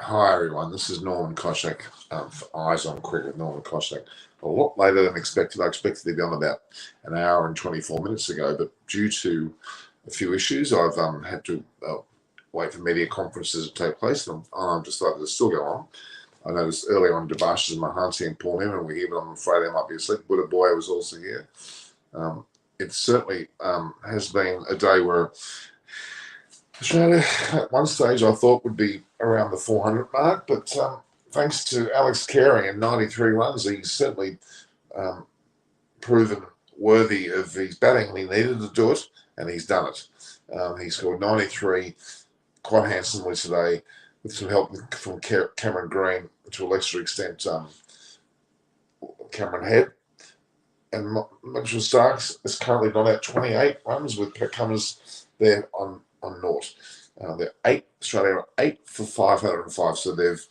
Hi everyone, this is Norman Koshak for Eyes on Cricket with Norman Koshak. A lot later than expected. I expected to be on about an hour and 24 minutes ago, but due to a few issues, I've had to wait for media conferences to take place, and I'm decided to still go on. I noticed earlier on Debash and Mahanti and Paul Newman were here, but I'm afraid they might be asleep. Buddha Boy was also here. It certainly has been a day where Australia, at one stage, I thought would be around the 400 mark, but thanks to Alex Carey and 93 runs, he's certainly proven worthy of his batting, and he needed to do it, and he's done it. He scored 93 quite handsomely today, with some help from Cameron Green, to a lesser extent, Cameron Head. And Mitchell Starks is currently not at 28 runs, with Cummins there on naught. Australia are 8 for 505, so they've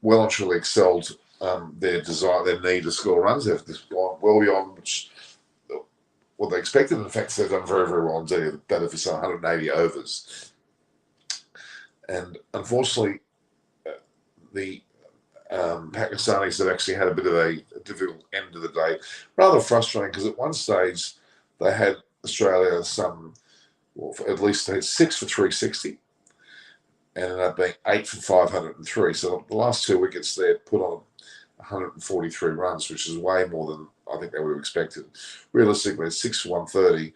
well and truly excelled their need to score runs. They've gone well beyond what they expected. In fact, they've done very, very well indeed. Better for some 180 overs. And unfortunately, the Pakistanis have actually had a bit of a difficult end of the day. Rather frustrating, because at one stage they had Australia at least they had 6 for 360 and ended up being 8 for 503. So the last two wickets they had put on 143 runs, which is way more than I think they would have expected. Realistically, 6 for 130,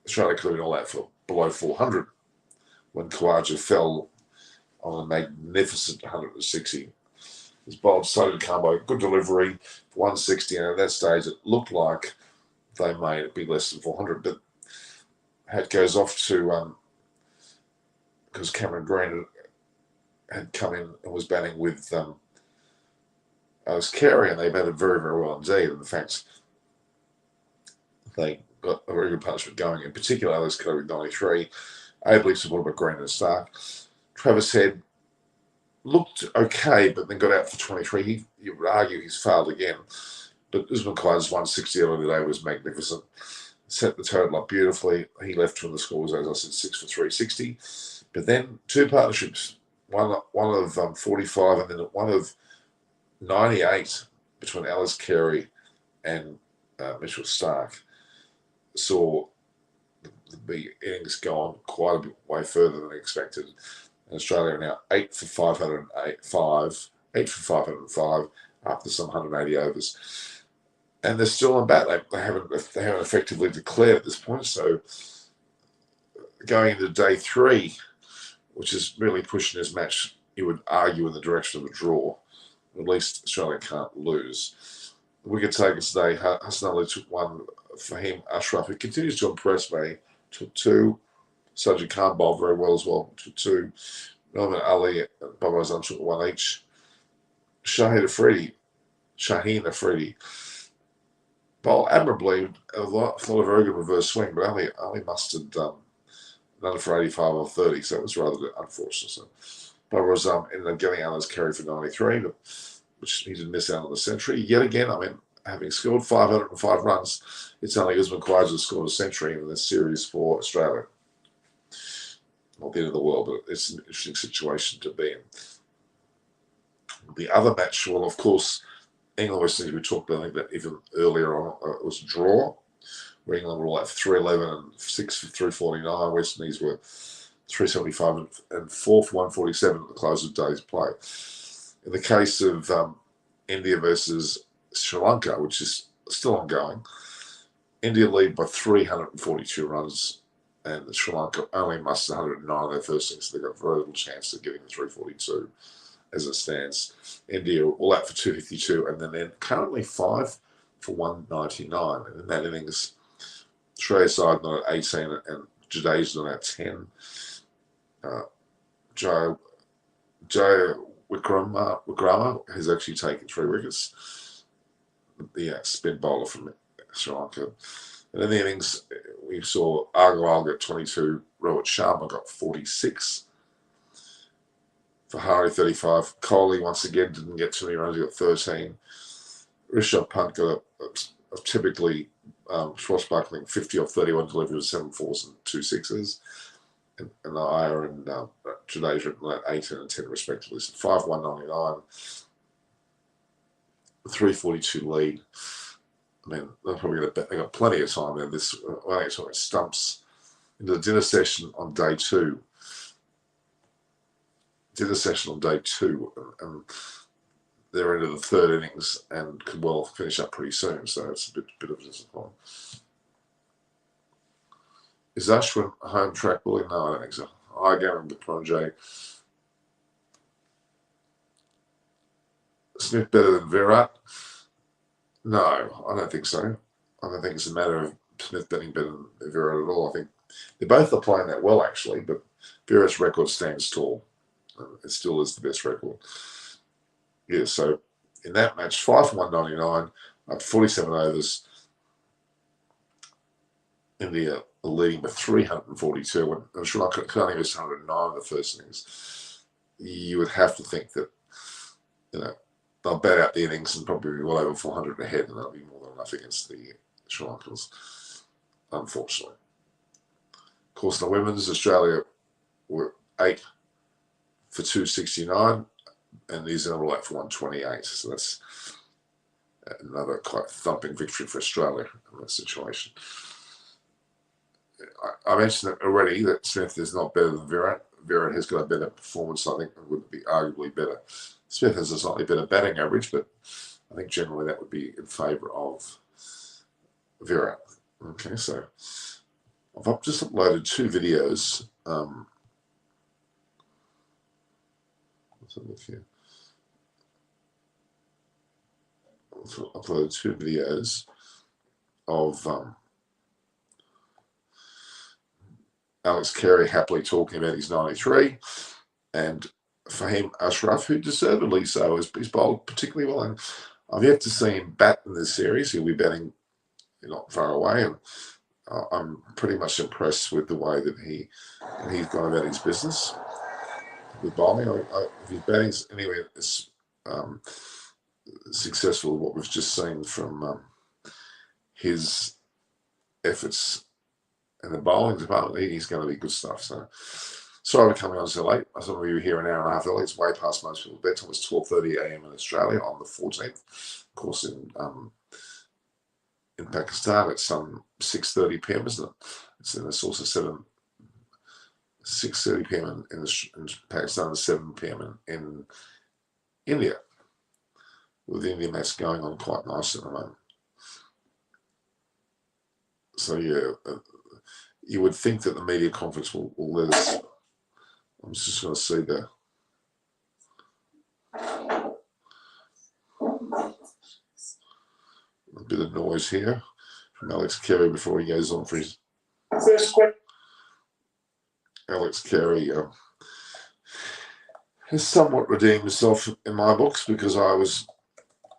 Australia could have been all out for below 400 when Khawaja fell on a magnificent 160. His bowled Soda Combo, good delivery, 160, and at that stage it looked like they made it be less than 400. But it goes off to because Cameron Green had come in and was batting with Alex Carey, and they batted very, very well indeed. And in fact, they got a very good punishment going. In particular, Alex Carey with 93, ably supported by Green and Stark. Travis Head looked okay, but then got out for 23. You would argue he's failed again. But Usman Khawaja's 160 earlier today was magnificent. Set the total up beautifully. He left when the score was, as I said, 6 for 360. But then two partnerships, one of 45 and then one of 98 between Alex Carey and Mitchell Stark, saw the innings go on quite a bit way further than expected. And Australia are now 8 for 505 after some 180 overs. And they're still on bat. They haven't effectively declared at this point. So going into day 3, which is really pushing this match, you would argue, in the direction of a draw. At least Australia can't lose. The wicket takers today, Hassan Ali took one. Fahim Ashraf, who continues to impress me, took 2. Sajid Khan bowled very well as well, took 2. Norman Ali and Baba Azam took 1 each. Shaheen Afridi bowled admirably. Not a very good reverse swing, but Ali mustered none for 85 or 30, so it was rather unfortunate. So Baba Azam ended up getting Alex Carey for 93, which he did miss out on the century. Yet again, having scored 505 runs, it's only Usman Khawaja who scored a century in this series for Australia. Not the end of the world, but it's an interesting situation to be in. The other match, well, of course, England West Indies, we talked about, I think that even earlier on, it was a draw, where England were all out for 311 and 6 for 349. West Indies were 375 and 4 for 147 at the close of day's play. In the case of India versus Sri Lanka, which is still ongoing, India lead by 342 runs, and Sri Lanka only mustered 109 in their first innings, so they've got very little chance of getting the 342 as it stands. India all out for 252, and then they're currently 5 for 199. And in that innings, Australia side not at 18, and Jadeja's not at 10. Joe Wickrama has actually taken 3 wickets. The spin bowler from Sri Lanka. And in the innings, we saw Agarwal get 22, Rohit Sharma got 46, Fahari 35, Kohli once again didn't get too many runs, he got 13, Rishabh Pant got a typically swashbuckling 50 off 31 delivery with 7 fours and 2 sixes, and Aya and Jada's written at 18 and 10 respectively. So 5-1.99, 3.42 lead. I mean, they're probably going to bet. They got plenty of time there. This I think it's stumps into the dinner session on day two. And they're into the third innings and could well finish up pretty soon. So it's a bit of a disappointment. Is Ashwin a home track bully? No, I don't think so. I go with Pranjay. Smith better than Virat? No, I don't think so. I don't think it's a matter of Smith betting better than Virat at all. I think they both are playing that well, actually, but Virat's record stands tall. It still is the best record. Yeah, so in that match, 5-1.99 at 47 overs. India are leading with 342, and Sri Lanka only missed 109 in the first innings. You would have to think that, they'll bat out the innings and probably be well over 400 ahead, and that'll be more than enough against the Sri Lankans, unfortunately. Of course, the women's, Australia were 8 for 269, and New Zealand were 8 for 128. So that's another quite thumping victory for Australia in that situation. I mentioned it already that Smith is not better than Virat. Virat has got a better performance, I think, and would be arguably better. Smith has a slightly better batting average, but I think generally that would be in favour of Virat. Okay, so I've just uploaded 2 videos. Let's have a look here. So I've uploaded 2 videos of Alex Carey happily talking about his 93, and Fahim Ashraf, who deservedly so, has bowled particularly well. And I've yet to see him bat in this series. He'll be batting not far away, and I'm pretty much impressed with the way that he's gone about his business with bowling. If his batting's anywhere as successful as what we've just seen from his efforts in the bowling department, he's going to be good stuff. So sorry for coming on so late. I thought we were here an hour and a half early. It's way past most people's bedtime. It's 12:30 a.m. in Australia on the 14th. Of course, in Pakistan, it's 6:30 p.m., isn't it? It's also 6:30 p.m. in Pakistan and 7 p.m. in India, with the India match going on quite nice at the moment. So yeah, you would think that the media conference will let us. I'm just going to see a bit of noise here from Alex Carey before he goes on for his first question. Alex Carey has somewhat redeemed himself in my books because I was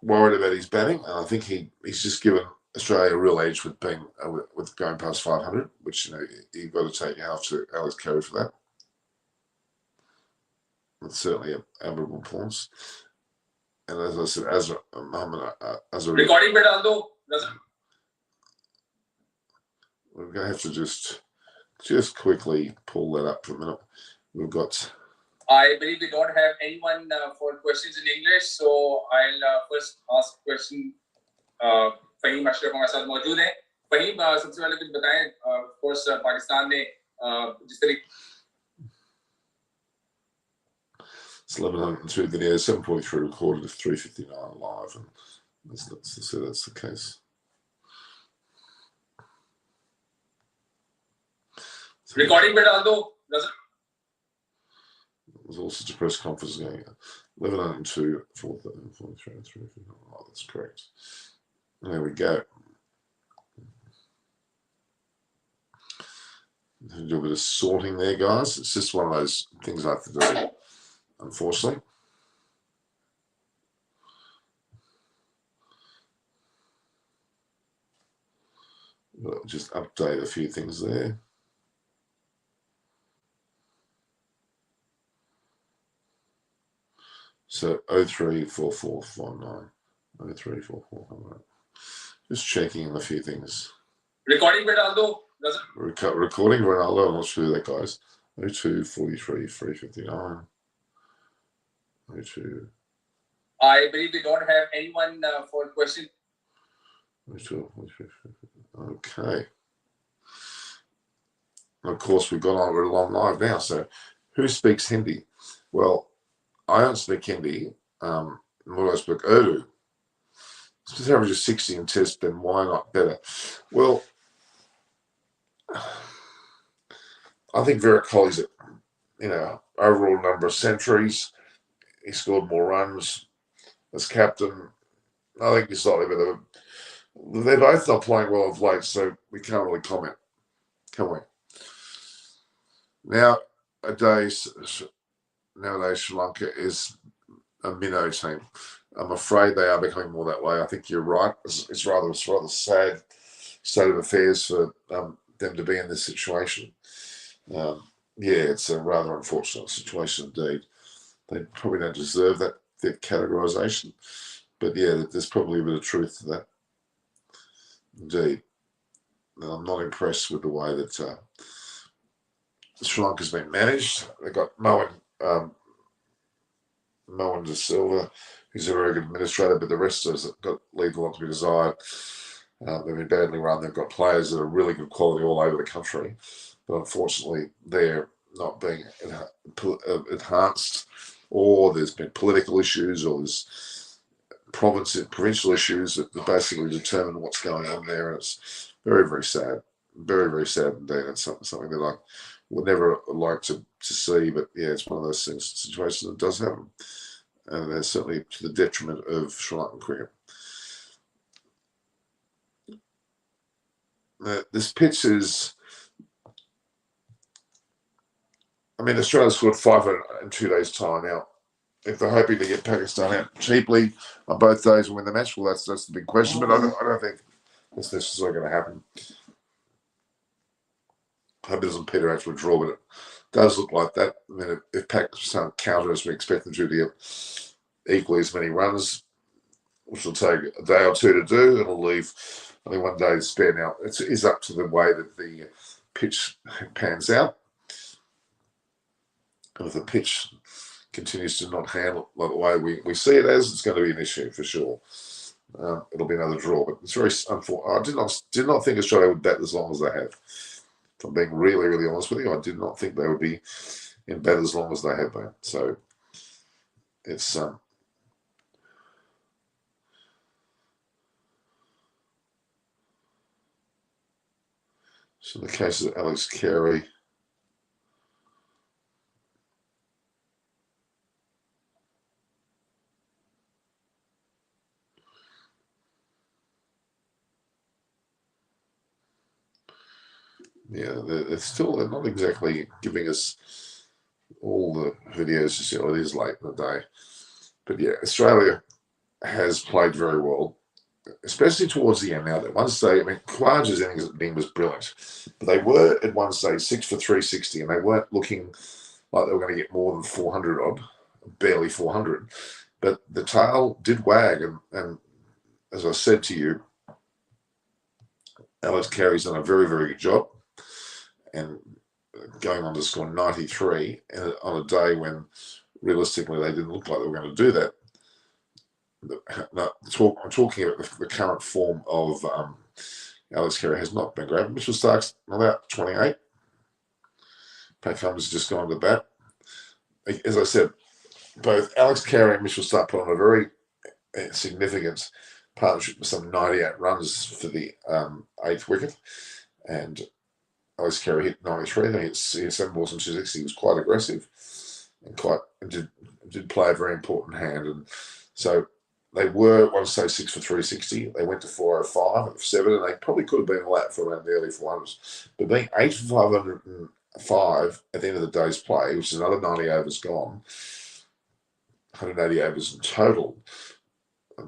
worried about his batting, and I think he's just given Australia a real edge with being with going past 500, which you've got to take your hat to Alex Carey for that. It's certainly an admirable performance. And as I said, as a recording, we're going to have to just quickly pull that up for a minute. We've got. I believe we don't have anyone for questions in English, so I'll first ask a question. Faheem Ashraf हमारे साथ मौजूद हैं. फहीम, सबसे पहले कुछ बताएं. Of course, Pakistan ने जिस तरीके. It's 1102 video, 7.3 recorded, 359 live, and let's see that's the case. Recording पे डाल दो. There's all sorts of press conferences going on. 1102, 433, 359. Oh, that's correct. There we go. Do a bit of sorting there, guys. It's just one of those things I have to do, unfortunately. But just update a few things there. So 034459. 034459. Just checking a few things. Recording Ronaldo. Recording Ronaldo. I'm not sure who that guy is. 02, 43, 359. 02. I believe we don't have anyone for question. 02, 43, 359. Okay. And of course, we've gone on a long live now. So, who speaks Hindi? Well, I don't speak Hindi. Nor do I speak Urdu. If the average is 60 in test, then why not better? Well, I think Virat Kohli's, overall number of centuries. He scored more runs as captain. I think he's slightly better. They're both not playing well of late, so we can't really comment, can we? Nowadays, Sri Lanka is a minnow team. I'm afraid they are becoming more that way. I think you're right. It's rather sad state of affairs for them to be in this situation. It's a rather unfortunate situation indeed. They probably don't deserve that categorisation, but there's probably a bit of truth to that. Indeed, and I'm not impressed with the way that Sri Lanka's been managed. They've got Mohan De Silva, who's a very good administrator, but the rest has leave a lot to be desired. They've been badly run. They've got players that are really good quality all over the country, but unfortunately, they're not being enhanced, or there's been political issues, or there's provincial issues that basically determine what's going on there. And it's very, very sad. Very, very sad indeed. It's something that I would never like to see, but it's one of those situations that does happen. And it's certainly to the detriment of Sri Lankan cricket. This pitch is, Australia scored 500 in 2 days' time. Now, if they're hoping to get Pakistan out cheaply on both days and win the match, well, that's the big question. But I don't think that's necessarily going to happen. I hope it doesn't peter out to a draw, but it does look like that. If Pakistan counter as we expect them to get equally as many runs, which will take a day or two to do, it'll leave only 1 day to spare. Now, it is up to the way that the pitch pans out. And if the pitch continues to not handle the way we see it as, it's going to be an issue for sure. It'll be another draw, but it's very unfortunate. I did not think Australia would bat as long as they have. If I'm being really, really honest with you, I did not think they would be in bat as long as they have been. So it's so in the case of Alex Carey, they're not exactly giving us all the videos. It is late in the day, but Australia has played very well, especially towards the end. Now, at one stage, Khawaja's inning was brilliant, but they were at one stage 6 for 360, and they weren't looking like they were going to get more than 400 odd, barely 400. But the tail did wag, and as I said to you, Alex Carey's done a very, very good job, and going on to score 93 on a day when realistically they didn't look like they were going to do that. I'm talking about the current form of Alex Carey has not been great. Mitchell Stark's about 28. Pat Cummins has just gone to bat. As I said, both Alex Carey and Mitchell Stark put on a very significant partnership with some 98 runs for the 8th wicket. And Alex Carey hit 93. He hit 7 balls and 260. He was quite aggressive and did play a very important hand. And so they were at one stage 6 for 360. They went to 405 at 7, and they probably could have been lap for around the early 400s. But being 8 for 505 at the end of the day's play, which is another 90 overs gone, 180 overs in total,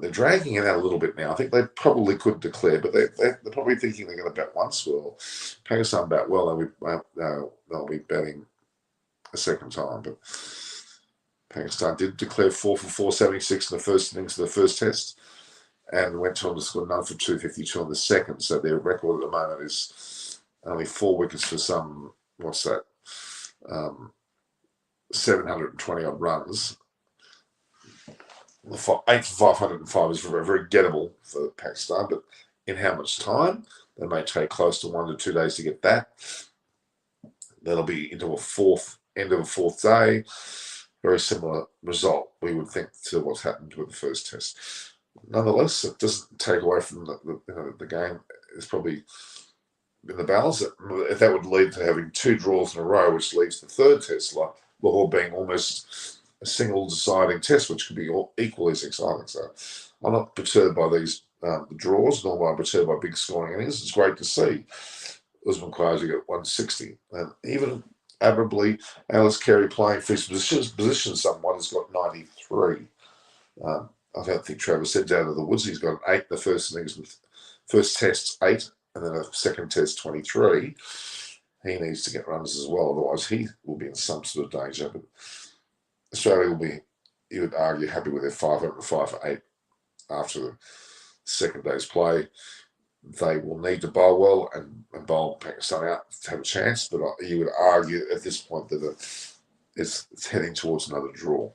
they're dragging it out a little bit now. I think they probably could declare, but they're probably thinking they're going to bat once. Well, Pakistan bat well, they'll be batting a second time. But Pakistan did declare 4 for 476 in the first innings of the first test, and went on to score 9 for 252 in the second. So their record at the moment is only 4 wickets for some, 720 odd runs. The 8 for 505 is very, very gettable for Pakistan, but in how much time? They may take close to 1 to 2 days to get that. That'll be into end of a fourth day. Very similar result, we would think, to what's happened with the first test. Nonetheless, it doesn't take away from the game. It's probably in the balance. That would lead to having 2 draws in a row, which leads to the third test, like Lahore being almost a single deciding test, which could be equally as exciting. So I'm not perturbed by these draws, nor am I perturbed by big scoring innings. It's great to see Usman Khawaja get 160. And even admirably, Alice Carey playing for his position somewhat has got 93. I don't think Travis said down to the woods. He's got an 8 in the first innings, first test 8, and then a second test 23. He needs to get runs as well, otherwise he will be in some sort of danger. But Australia will be, you would argue, happy with their 505 for 8 after the second day's play. They will need to bowl well and bowl Pakistan out to have a chance, but you would argue at this point that it's heading towards another draw.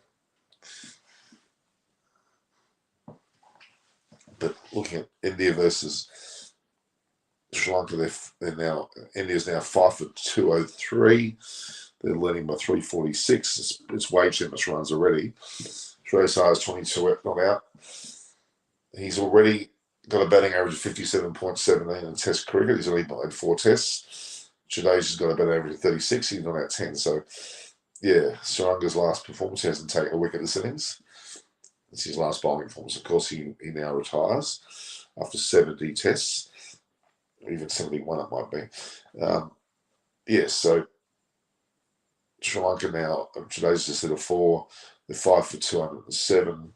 But looking at India versus Sri Lanka, India's now 5 for 203. They're leading by 346. It's way too much runs already. Shreyas is 22 not out. He's already got a batting average of 57.17 in Test cricket. He's only played 4 tests. Jadeja's got a batting average of 36. He's not out 10. So, yeah, Sri Lanka's last performance, he hasn't taken a wicket this innings. It's his last bowling performance. Of course, he now retires after 70 tests, even 71 it might be. Yes, so Sri Lanka now, Jadeja's just hit a 4. They're 5 for 207.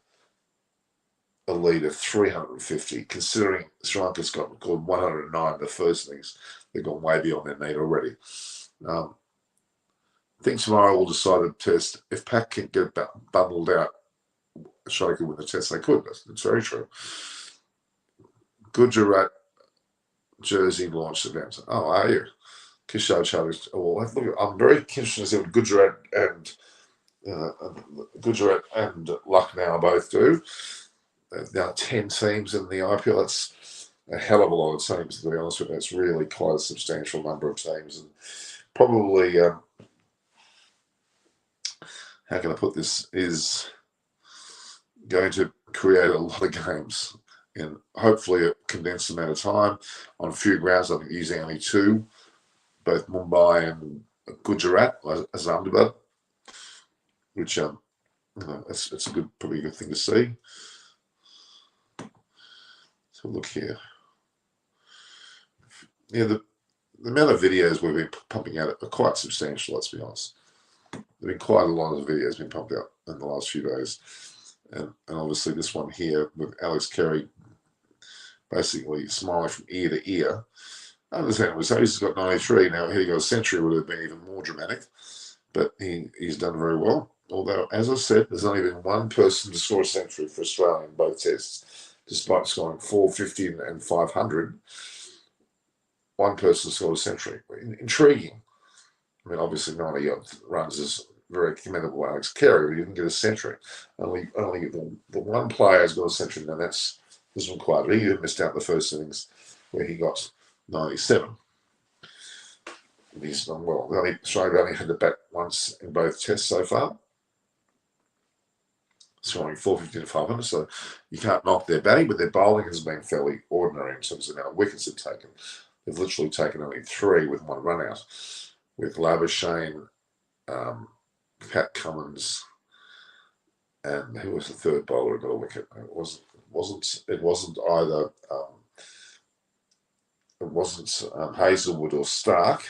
A lead of 350, considering Sri Lanka's got called 109 the first innings. They've gone way beyond their need already. I think tomorrow we'll decide the test. If Pak can get bundled out, Australia could win the test. They could. It's very true. Gujarat jersey launched event. Oh, are you? Kishore Chowdhury. Well, look, I'm very interested to see what Gujarat and Lucknow both do. Now 10 teams in the IPL. That's a hell of a lot of teams, to be honest with you. It's really quite a substantial number of teams, and probably how can I put this, is going to create a lot of games in hopefully a condensed amount of time on a few grounds. I think using only 2, both Mumbai and Gujarat as Ahmedabad, which it's probably a good thing to see. So look here. Yeah, the amount of videos we've been pumping out are quite substantial, let's be honest. There have been quite a lot of videos been pumped out in the last few days. And obviously this one here with Alex Carey basically smiling from ear to ear. Understandably so, he's got 93. Now, here he got a century would have been even more dramatic. But he's done very well. Although, as I said, there's only been one person to score a century for Australia in both tests, despite scoring 450 and 500. One person scored a century. Intriguing. I mean, obviously 90 odd runs is very commendable. Alex Carey, but he didn't get a century. Only the one player has got a century, and that's Usman Khawaja. He missed out the first innings where he got 97. And he's done well. Australia only had to bat once in both tests so far, scoring 450 to 500. So you can't knock their batting, but their bowling has been fairly ordinary in terms of the amount of wickets they've taken. They've literally taken only 3 with 1 run out, with Labuschagne, Pat Cummins, and who was the third bowler who got a wicket? It wasn't either Hazelwood or Stark.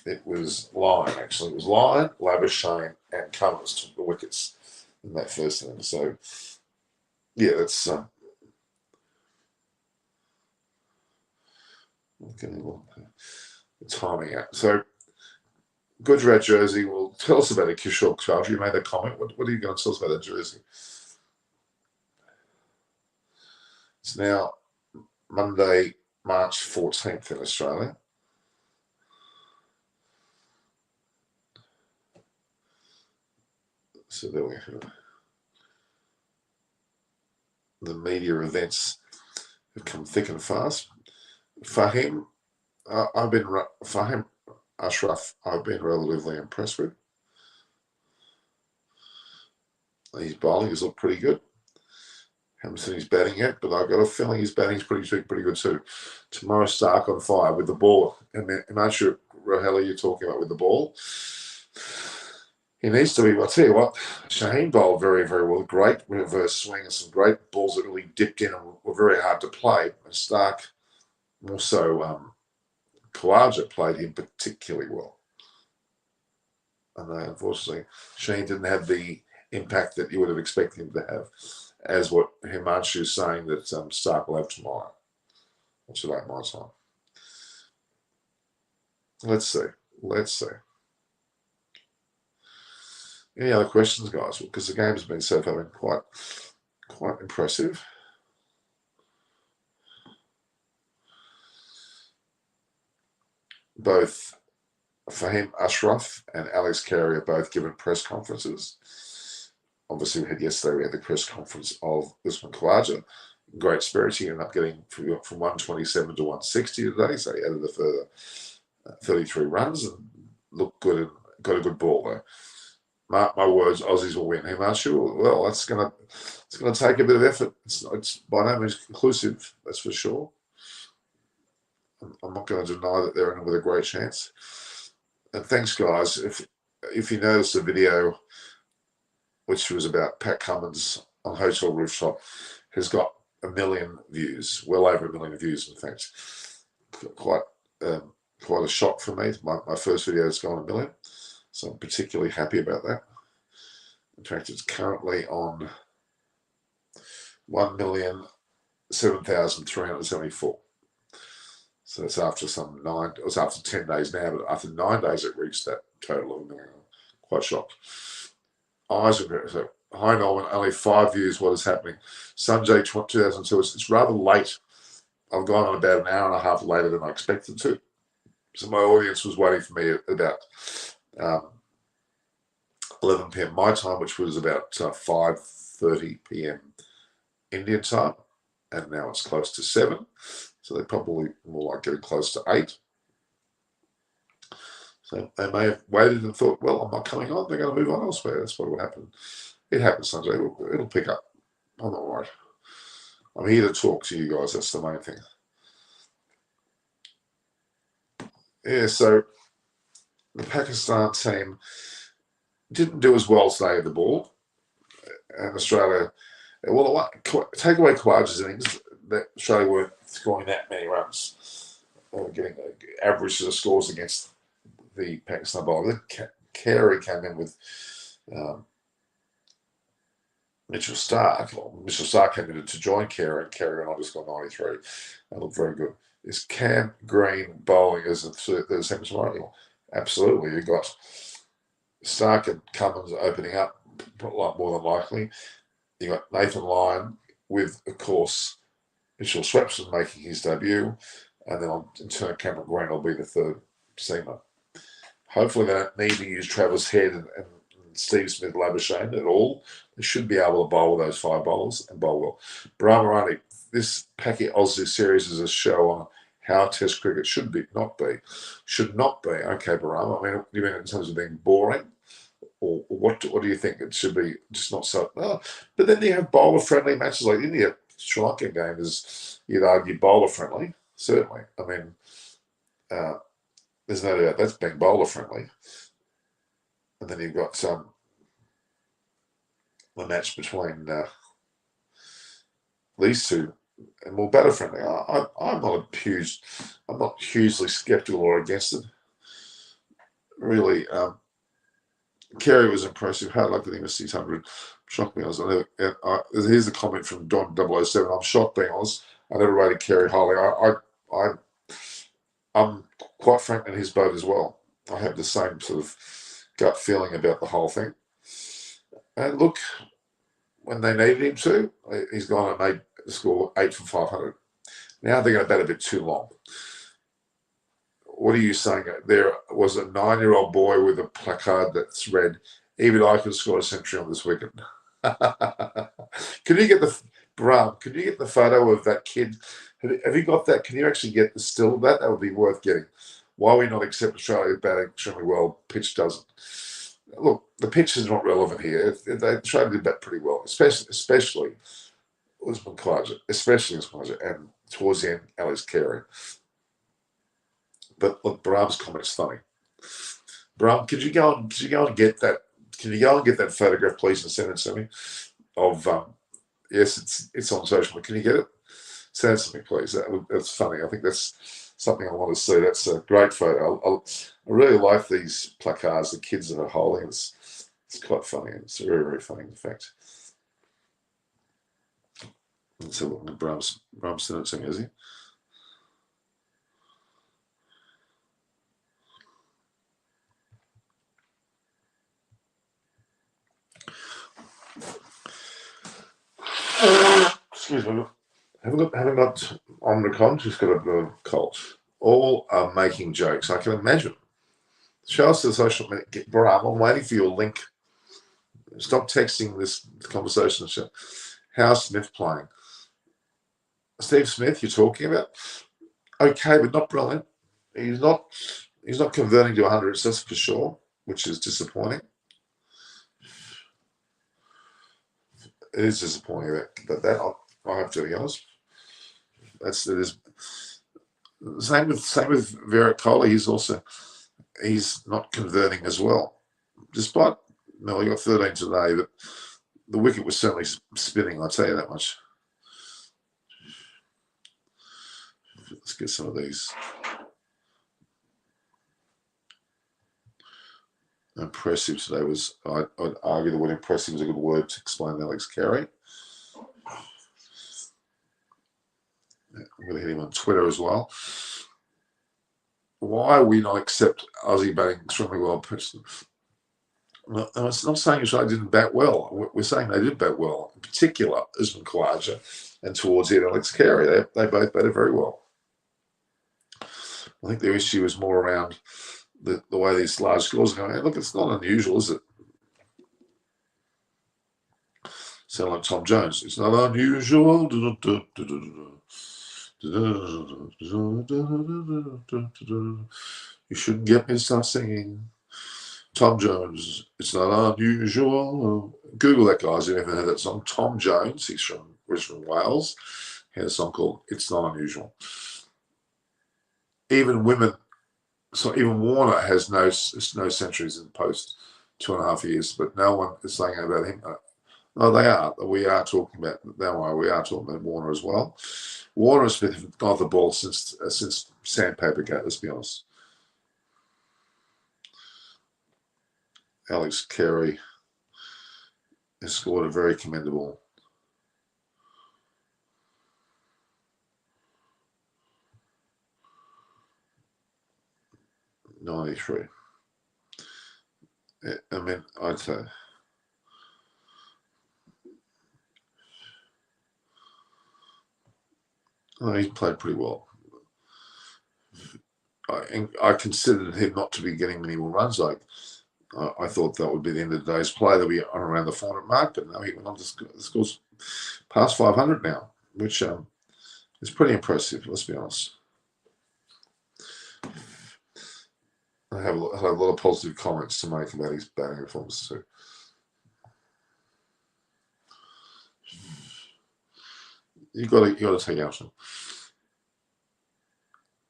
It was Lyon, actually. It was Lyon, Labuschagne, and Cummins took the wickets in that first inning. So, yeah, that's the timing out. So, Gujarat jersey. Well, tell us about it, Kishore Chowdhury. You made a comment. What are you going to tell us about that jersey? It's now Monday, March 14th in Australia. So there we have the media events have come thick and fast. Fahim Ashraf, I've been relatively impressed with. His bowling has looked pretty good. Haven't seen his batting yet, but I've got a feeling his batting's pretty good too. Tomorrow, Stark on fire with the ball. And Himanshu Rohela, you're talking about with the ball. He needs to be. I'll tell you what, Shaheen bowled very, very well. Great reverse swing and some great balls that really dipped in and were very hard to play. And Stark, more so, Khawaja played him particularly well. And unfortunately, Shaheen didn't have the impact that you would have expected him to have, as what Himanshu is saying that Stark will have tomorrow. What's it like my time? Let's see. Any other questions, guys? Because the game's been so far been quite impressive. Both Fahim Ashraf and Alex Carey are both given press conferences. Obviously, yesterday we had the press conference of Usman Khawaja. Great spirits. He ended up getting from 127 to 160 today, so he added a further 33 runs and looked good and got a good ball there. Mark my words, Aussies will win. Himanshu, well, it's gonna take a bit of effort. It's by no means conclusive, that's for sure. I'm not going to deny that they're in with a great chance. And thanks, guys. If you notice the video, which was about Pat Cummins on Hotel Rooftop, has got 1 million views, well over 1 million views, in fact. Quite a shock for me. My first video has gone 1 million, so I'm particularly happy about that. In fact, it's currently on 1,007,374. So it's after it's after 10 days now, but after 9 days it reached that total of 1 million. Quite shocked. Eyes are so hi Norman, only 5 views. What is happening? Sanjay 2002. It's rather late. I've gone on about an hour and a half later than I expected to. So my audience was waiting for me at about 11 p.m. my time, which was about 5:30 p.m. Indian time, and now it's close to 7. So they're probably more like getting close to 8. So they may have waited and thought, well, I'm not coming on. They're going to move on elsewhere. That's what will happen. It happens, Sanjay. It'll pick up. I'm not worried. I'm here to talk to you guys. That's the main thing. Yeah, so the Pakistan team didn't do as well today at the ball. And Australia, well, take away Khawaja's innings, that Australia weren't scoring that many runs. Getting average of scores against the Pakistan bowler. Carey came in with Mitchell Stark. Mitchell Stark came in to join Carey, and Carey and I just got 93. That looked very good. Is Cam Green bowling as the second tomorrow? Absolutely. You've got Stark and Cummins opening up, a lot more than likely. You've got Nathan Lyon with, of course, Mitchell Swepson making his debut. And then in turn, Cameron Green will be the third seamer. Hopefully they don't need to use Travis Head and Steve Smith Labuschagne at all. They should be able to bowl with those 5 bowlers and bowl well. Brahmarani, this Packy Aussie series is a show on how Test cricket should not be. Should not be. Okay, Barama. I mean, you mean in terms of being boring? Or what do you think? It should be just not so. But then you have bowler-friendly matches like India. Sri Lanka game is, you'd argue, bowler-friendly. Certainly. I mean, there's no doubt that's being bowler-friendly. And then you've got the match between these two, and more batter-friendly. I'm not hugely sceptical or against it. Really, Carey was impressive. Hard luck that he missed 600. Shocked me. Here's the comment from Don 007. I'm shocked, being honest. I never rated Carey highly. I'm quite frank in his boat as well. I have the same sort of gut feeling about the whole thing. And look, when they needed him to, he's gone and made the score 8 for 500. Now they're going to bat a bit too long. What are you saying? There was a 9-year-old boy with a placard that's read, Even I could score a century on this weekend. Can you get the Bram? Can you get the photo of that kid? Have you got that? Can you actually get the still of that? That would be worth getting. Why we not accept Australia batting extremely well? Pitch doesn't. Look, the pitch is not relevant here. Australia did bat pretty well, especially Usman Khawaja, and towards the end, Alex Carey. But look, Bram's comment's funny. Bram, could you go and get that? Can you go and get that photograph, please, and send it to me? Of yes, it's on social media. Can you get it? Send it to me, please. That's funny. I think that's something I want to see. That's a great photo. I really like these placards, the kids that are holding. It's quite funny. It's very, very funny, in fact. Let's have a look. Bram's sent it to me, has he? Excuse me. Haven't got Omicron, just got a bit of cold. All are making jokes. I can imagine. Show us the social media. Bram, I'm waiting for your link. Stop texting this conversation. How's Smith playing? Steve Smith, you're talking about? Okay, but not brilliant. He's not converting to 100, that's for sure, which is disappointing. It is disappointing that I have to be honest. It is. Same with Virat Kohli. He's not converting as well. Despite he got 13 today, but the wicket was certainly spinning. I'll tell you that much. Let's get some of these. Impressive today was. I'd argue the word impressive is a good word to explain Alex Carey. I'm going to hit him on Twitter as well. Why we not accept Aussie batting extremely well? Well, it's not saying Australia didn't bat well. We're saying they did bat well. In particular, Usman Khawaja and towards the end, Alex Carey. They both batted very well. I think their issue is more around the way these large scores are going. Look, it's not unusual, is it? Sound like Tom Jones. It's not unusual. You shouldn't get me to start singing. Tom Jones. It's not unusual. Google that, guys. If you haven't heard that song. Tom Jones. He's from Wales. He had a song called "It's Not Unusual." Even Warner has no centuries in post 2.5 years, but no one is saying about him. No, they are. We are talking about. Don't worry, we are talking about Warner as well. Warner's been got the ball since Sandpaper Gate. Let's be honest. Alex Carey has scored a very commendable 93. I mean, I'd say. He played pretty well. I considered him not to be getting many more runs. I thought that would be the end of the day's play, that we on around the 400 mark, but no, he went on to scores past 500 now, which is pretty impressive, let's be honest. I have a lot of positive comments to make about his batting performance too. You got to take action.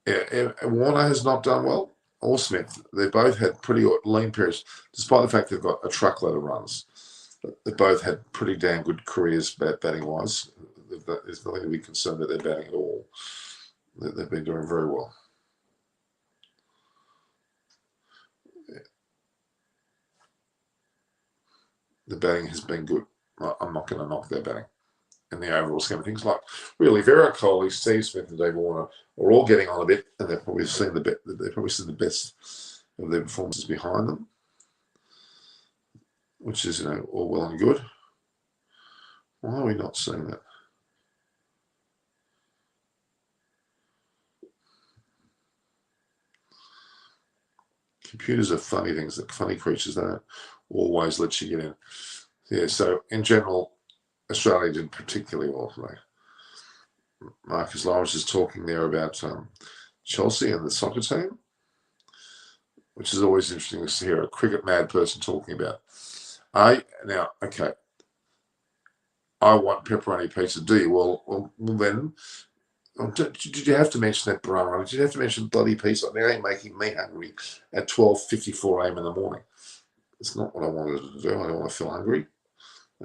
Yeah, Warner has not done well, or Smith. They both had pretty lean periods, despite the fact they've got a truckload of runs. They both had pretty damn good careers batting wise. There's nothing to be concerned that they're batting at all. They've been doing very well. The batting has been good. I'm not going to knock their batting in the overall scheme of things. Like, really, Virat Kohli, Steve Smith, and Dave Warner are all getting on a bit, and they've probably seen the best of their performances behind them, which is all well and good. Why are we not seeing that? Computers are funny things, they're funny creatures. They don't always let you get in. Yeah, so in general, Australia did particularly well today. Marcus Lawrence is talking there about Chelsea and the soccer team, which is always interesting to hear a cricket mad person talking about. Okay, I want pepperoni pizza. Do you? Well then, did you have to mention that banana? Did you have to mention bloody pizza? Now you're making me hungry at 12:54 a.m. in the morning. It's not what I wanted to do. I don't want to feel hungry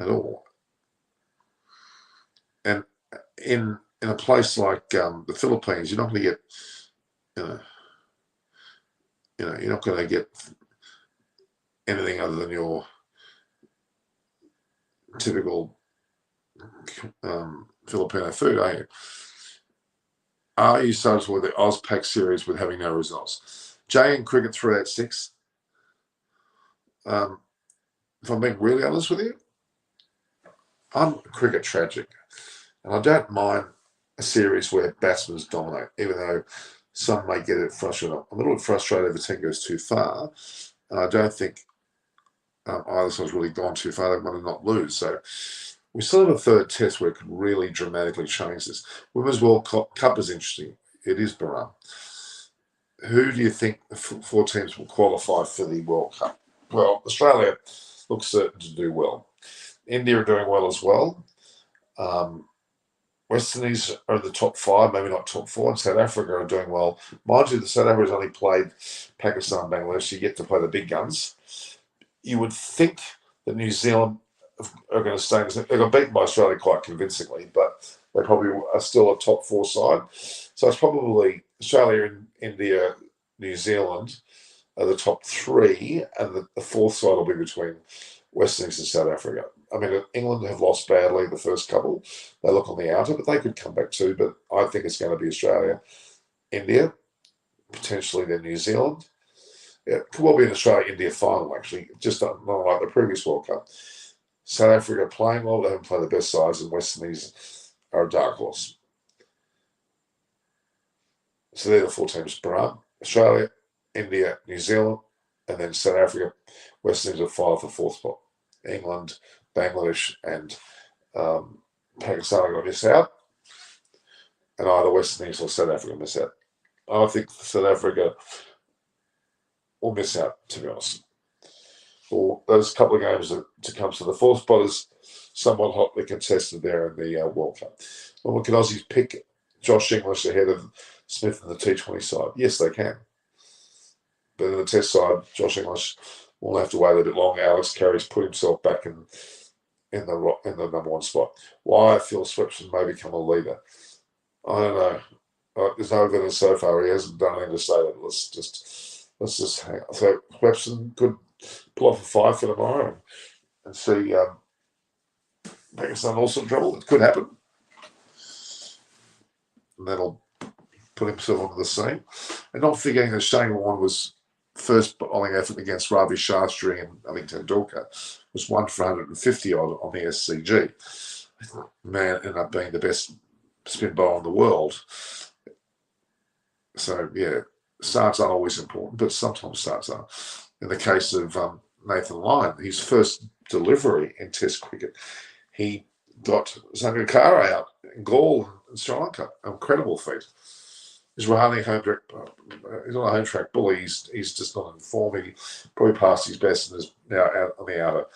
at all. And in a place like the Philippines, you're not going to get, you're not going to get anything other than your typical Filipino food, are you? Are you satisfied with the Ozpack series with having no results? Jay in cricket 386. If I'm being really honest with you, I'm cricket tragic. And I don't mind a series where batsmen dominate, even though some may get it frustrated. I'm a little bit frustrated if the team goes too far. And I don't think either side's really gone too far. They want to not lose. So we still have a third test where it could really dramatically change this. Women's World Cup is interesting. It is Bahrain. Who do you think the four teams will qualify for the World Cup? Well, Australia looks certain to do well. India are doing well as well. West Indies are in the top five, maybe not top four, and South Africa are doing well. Mind you, the South Africa has only played Pakistan, Bangladesh, so you get to play the big guns. You would think that New Zealand are going to stay. They got beaten by Australia quite convincingly, but they probably are still a top four side. So it's probably Australia, India, New Zealand are the top three, and the fourth side will be between West Indies and South Africa. I mean, England have lost badly the first couple. They look on the outer, but they could come back too. But I think it's going to be Australia, India, potentially then New Zealand. It could well be an Australia-India final, actually, just not like the previous World Cup. South Africa playing well, they haven't played the best sides, and West Indies are a dark horse. So they're the four teams: Bahrain, Australia, India, New Zealand, and then South Africa. West Indies are five for fourth spot. England, Bangladesh, and Pakistan are going to miss out, and either West Indies or South Africa miss out. I think South Africa will miss out, to be honest. Well, those couple of games to come. So the fourth spot is somewhat hotly contested there in the World Cup. Well, can Aussies pick Josh English ahead of Smith in the T20 side? Yes, they can. But in the Test side, Josh English will have to wait a little bit longer. Alex Carey's put himself back in the number one spot. Why Phil Swepson may become a leader, I don't know. There's no evidence so far. He hasn't done anything to say that. Let's just hang on. So Swepson could pull off a 5 for tomorrow and see Pakistan also in trouble. It could happen. And that'll put himself onto the scene. And not forgetting that Shane Warne was first bowling effort against Ravi Shastri and I think Tendulkar was 1 for 150 on the SCG. Man ended up being the best spin bowler in the world. So, yeah, starts aren't always important, but sometimes starts are. In the case of Nathan Lyon, his first delivery in Test cricket, he got Sangakkara out in Gaul in Sri Lanka. Incredible feat. He's not a home track bully. He's just not in form. He probably passed his best and is now out on the outer.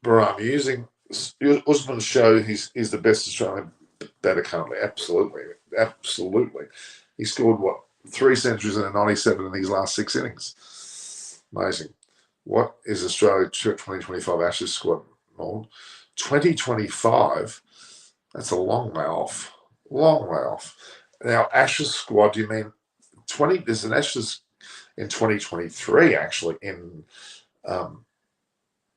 Baram using Usman's show he's the best Australian batter currently. Absolutely. He scored 3 centuries and a 97 in these last 6 innings. Amazing. What is Australia 2025 Ashes squad? 2025. That's a long way off. Long way off. Now, Ashes squad, you mean there's an Ashes in 2023, actually, in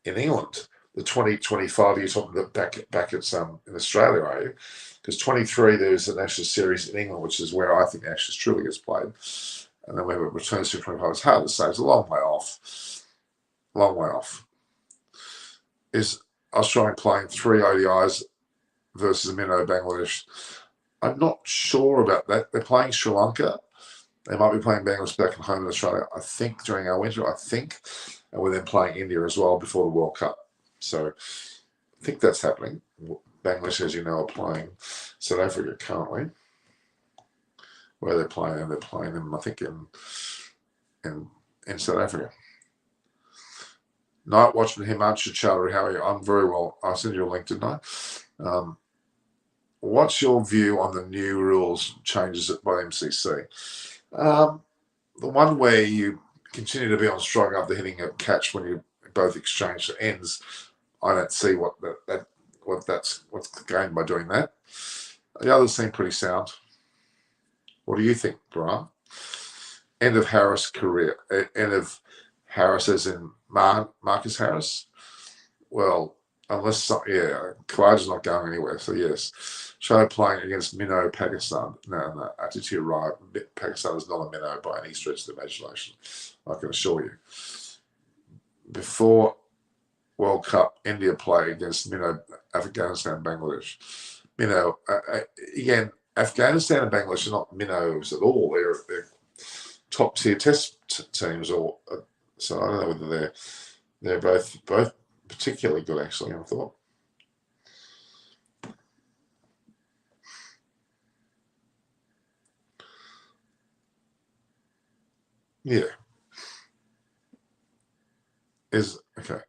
England. The 2025, you're talking about back at in Australia, are you? Because 23, there's an Ashes series in England, which is where I think Ashes truly gets played. And then when it returns to 25, it's hard to say. It's a long way off. Long way off. Is Australia playing 3 ODIs versus a minnow Bangladesh? I'm not sure about that. They're playing Sri Lanka. They might be playing Bangladesh back at home in Australia, I think, during our winter, and we're then playing India as well before the World Cup. So I think that's happening. Bangladesh, as you know, are playing South Africa currently, where they're playing, and they're playing them, I think, in South Africa. Night watch from Himanshu Chowdhury. How are you? I'm very well. I'll send you a link, didn't I? What's your view on the new rules changes by MCC? The one where you continue to be on strike after hitting a catch when you both exchange ends, I don't see what's gained by doing that. The others seem pretty sound. What do you think, Brian? End of Harris' career. End of Harris as in Marcus Harris? Well, unless, Khawaja's not going anywhere, so yes. Show playing against Minnow, Pakistan. No, actually you're right. Pakistan is not a minnow by any stretch of the imagination, I can assure you. Before World Cup, India play against Minnow, Afghanistan, Bangladesh. Minnow, again, Afghanistan and Bangladesh are not minnows at all. They're top tier test teams, so I don't know whether they're both particularly good. Actually, I thought. Yeah. Okay.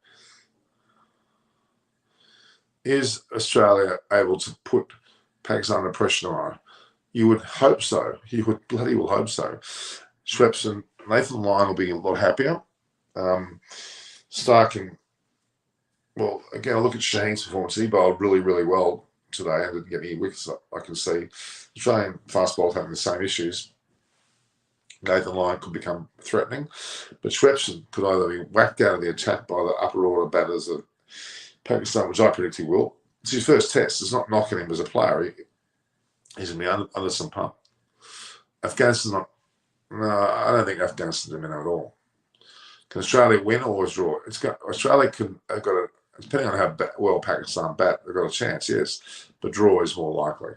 Is Australia able to put Pakistan under pressure on? You would hope so. You would bloody well hope so. Schweppes and Nathan Lyon will be a lot happier. Stark and, well, again, I look at Shane's performance. He bowled really, really well today and didn't get any wickets. I can see Australian fast bowlers having the same issues. Nathan Lyon could become threatening, but Schweppes could either be whacked out of the attack by the upper order batters of Pakistan, which I predict he will. It's his first test. It's not knocking him as a player. He's going to be under some pump. Afghanistan, no, I don't think Afghanistan's a minnow at all. Can Australia win or draw? Australia have got a, depending on how well Pakistan bat, they've got a chance, yes, but draw is more likely.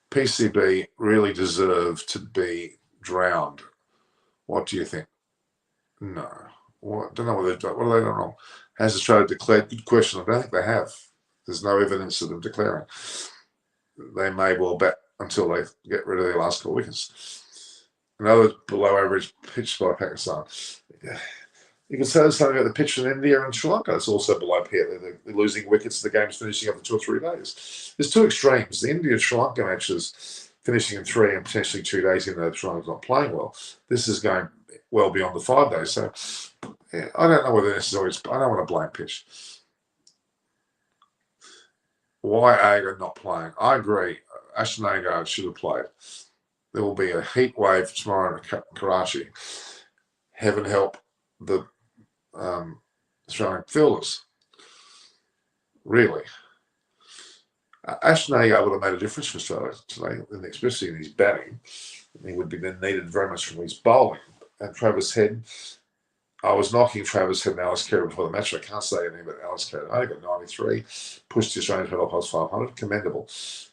PCB really deserve to be drowned. What do you think? No. Don't know what they've done. What have they done wrong? Has Australia declared? Good question. I don't think they have. There's no evidence of them declaring. They may well bat until they get rid of their last 4 wickets. Another below average pitch by Pakistan. You can say the same about the pitch in India and Sri Lanka. It's also below par. They're losing wickets. The game's finishing after 2 or 3 days. There's 2 extremes. The India Sri Lanka matches finishing in 3 and potentially 2 days, even though Sri Lanka's not playing well. This is going well beyond the 5 days. So I don't know whether necessarily. I don't want to blame pitch. Why Agar not playing? I agree. Ashton Agar should have played. There will be a heat wave tomorrow in Karachi. Heaven help the Australian fielders. Really. Ashton Agar would have made a difference for Australia today, especially in his batting. He would be then needed very much from his bowling. And Travis Head, I was knocking Travis Head and Alice Carey before the match. I can't say anything about Alice Carey. I got 93, pushed the Australian head up past 500. Commendable.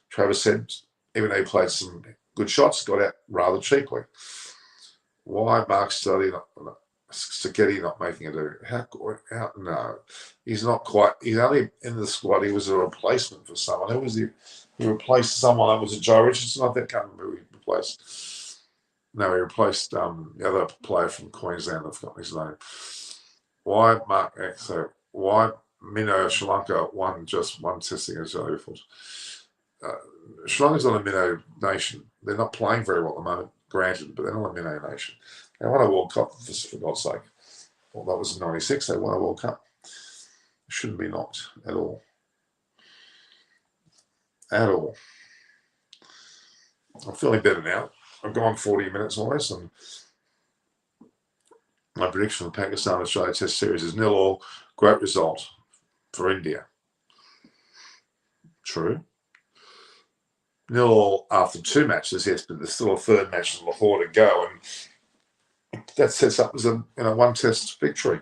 Travis Head, even though he played some good shots, got out rather cheaply. Why Mark Sacchetti not making it? How? No, he's not quite. He's only in the squad. He was a replacement for someone. Who was he? He replaced someone. Was it Joe Richardson? I think. I can't remember who he replaced. No, he replaced the other player from Queensland. I've forgotten his name. Why Mark? So why Minnow Sri Lanka won just one testing as Australia before? Sri Lanka's not a minnow nation. They're not playing very well at the moment, granted, but they're not a minnow nation. They won a World Cup, for God's sake. Well, that was in '96. They won a World Cup. Shouldn't be knocked at all. At all. I'm feeling better now. I've gone 40 minutes almost, and my prediction for the Pakistan-Australia Test Series is 0-0. Great result for India. True. 0-0 after 2 matches, yes, but there's still a 3rd match in Lahore to go, and that sets up as a 1 test victory.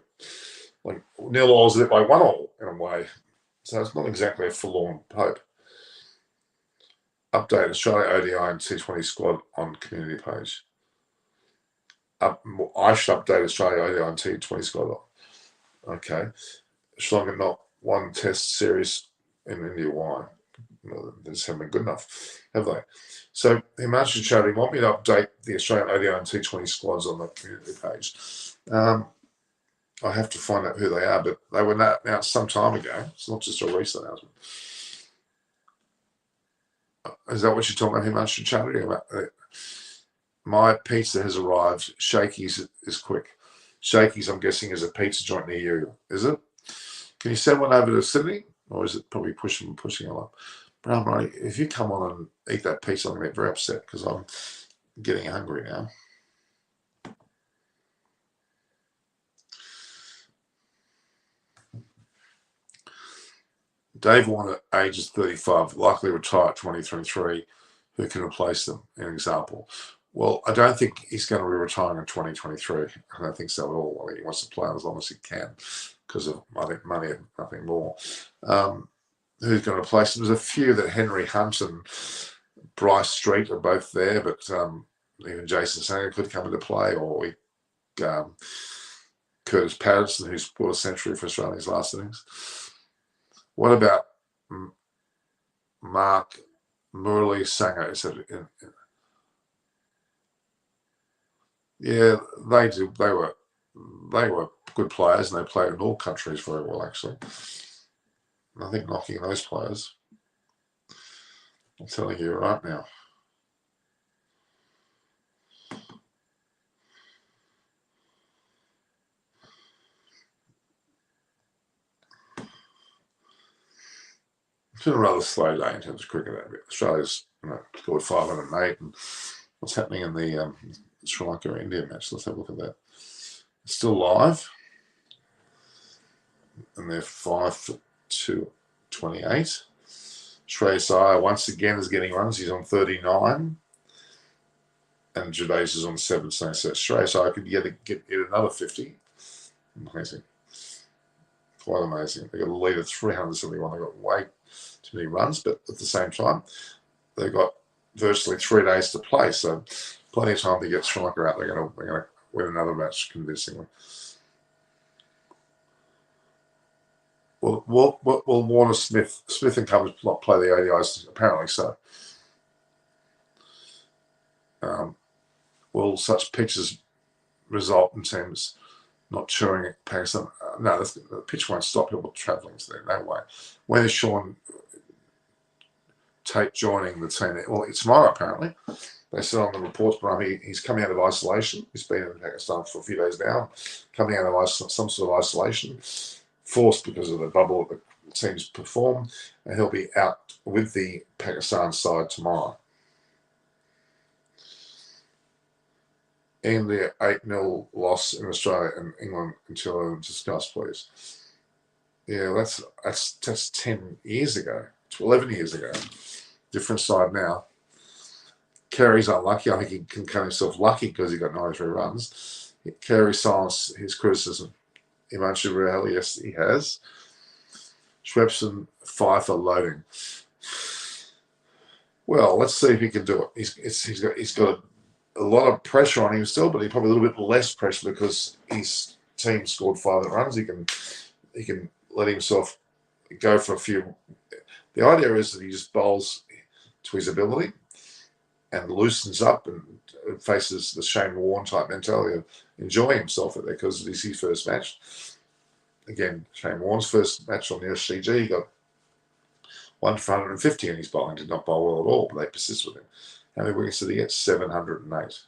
Like 0-0 is a bit like 1-1 in a way. So it's not exactly a forlorn hope. Update Australia ODI and T20 squad on community page. I should update Australia ODI and T20 squad. Okay. Sri Lanka not one test series in India. Why? Well, they just haven't been good enough, have they? So Himanshu Chaudhary want me to update the Australian ODI and T20 squads on the community page. I have to find out who they are, but they were announced some time ago. It's not just a recent announcement. Is that what you're talking about, Himanshu Chaudhary? My pizza has arrived. Shakey's is quick. Shakey's, I'm guessing, is a pizza joint near you. Is it? Can you send one over to Sydney? Or is it probably pushing a lot? Brown Money, if you come on and eat that pizza, I'm going to get very upset because I'm getting hungry now. Dave Warner, ages 35, likely retire at 2023. Who can replace them? An example. Well, I don't think he's going to be retiring in 2023. I don't think so at all. I think he wants to play as long as he can because of, I think, money and nothing more. Who's going to replace him? There's a few that Henry Hunt and Bryce Street are both there, but even Jason Sanger could come into play, or Curtis Patterson, who's scored a century for Australia's last innings. What about Mark Murali Sanger? Yeah, they do. They were good players, and they played in all countries very well, actually. Nothing knocking those players. I'm telling you right now. It's been a rather slow day in terms of cricket. Australia's scored 508, and what's happening in the Sri Lanka India match? Let's have a look at that. It's still live, and they're 5 for 228. Shreyas Iyer once again is getting runs. He's on 39, and Jadeja's is on 17. So Shreyas Iyer could get another 50. Amazing. Quite amazing. They got a lead of 371. They got way too many runs, but at the same time, they've got virtually 3 days to play, so plenty of time to get Sri Lanka out. They're going to win another match convincingly. Well, Warner Smith and Cummins not play the ODIs? Apparently so. Will such pitches result in teams not touring at Pakistan? No, the pitch won't stop people travelling to there. No way. When is Sean Tate joining the team? Well, it's tomorrow, apparently. They said on the reports, but he's coming out of isolation. He's been in Pakistan for a few days now, coming out of some sort of isolation, forced because of the bubble that the teams perform, and he'll be out with the Pakistan side tomorrow. In the 8-0 loss in Australia and England until discussed, please. Yeah, that's 10 years ago, 11 years ago. Different side now. Carey's unlucky. I think he can count himself lucky because he got 93 runs. Carey silenced his criticism. Himanshu Chaudhary, yes, he has. Schwepson, 5 for loading. Well, let's see if he can do it. He's got a lot of pressure on him still, but he probably a little bit less pressure because his team scored 5 runs. He can let himself go for a few. The idea is that he just bowls to his ability and loosens up and faces the Shane Warne type mentality of enjoying himself at there because it's his first match. Again, Shane Warne's first match on the SCG, he got 1 for 150 in his bowling, did not bowl well at all, but they persist with him. How many wickets did he get? 708.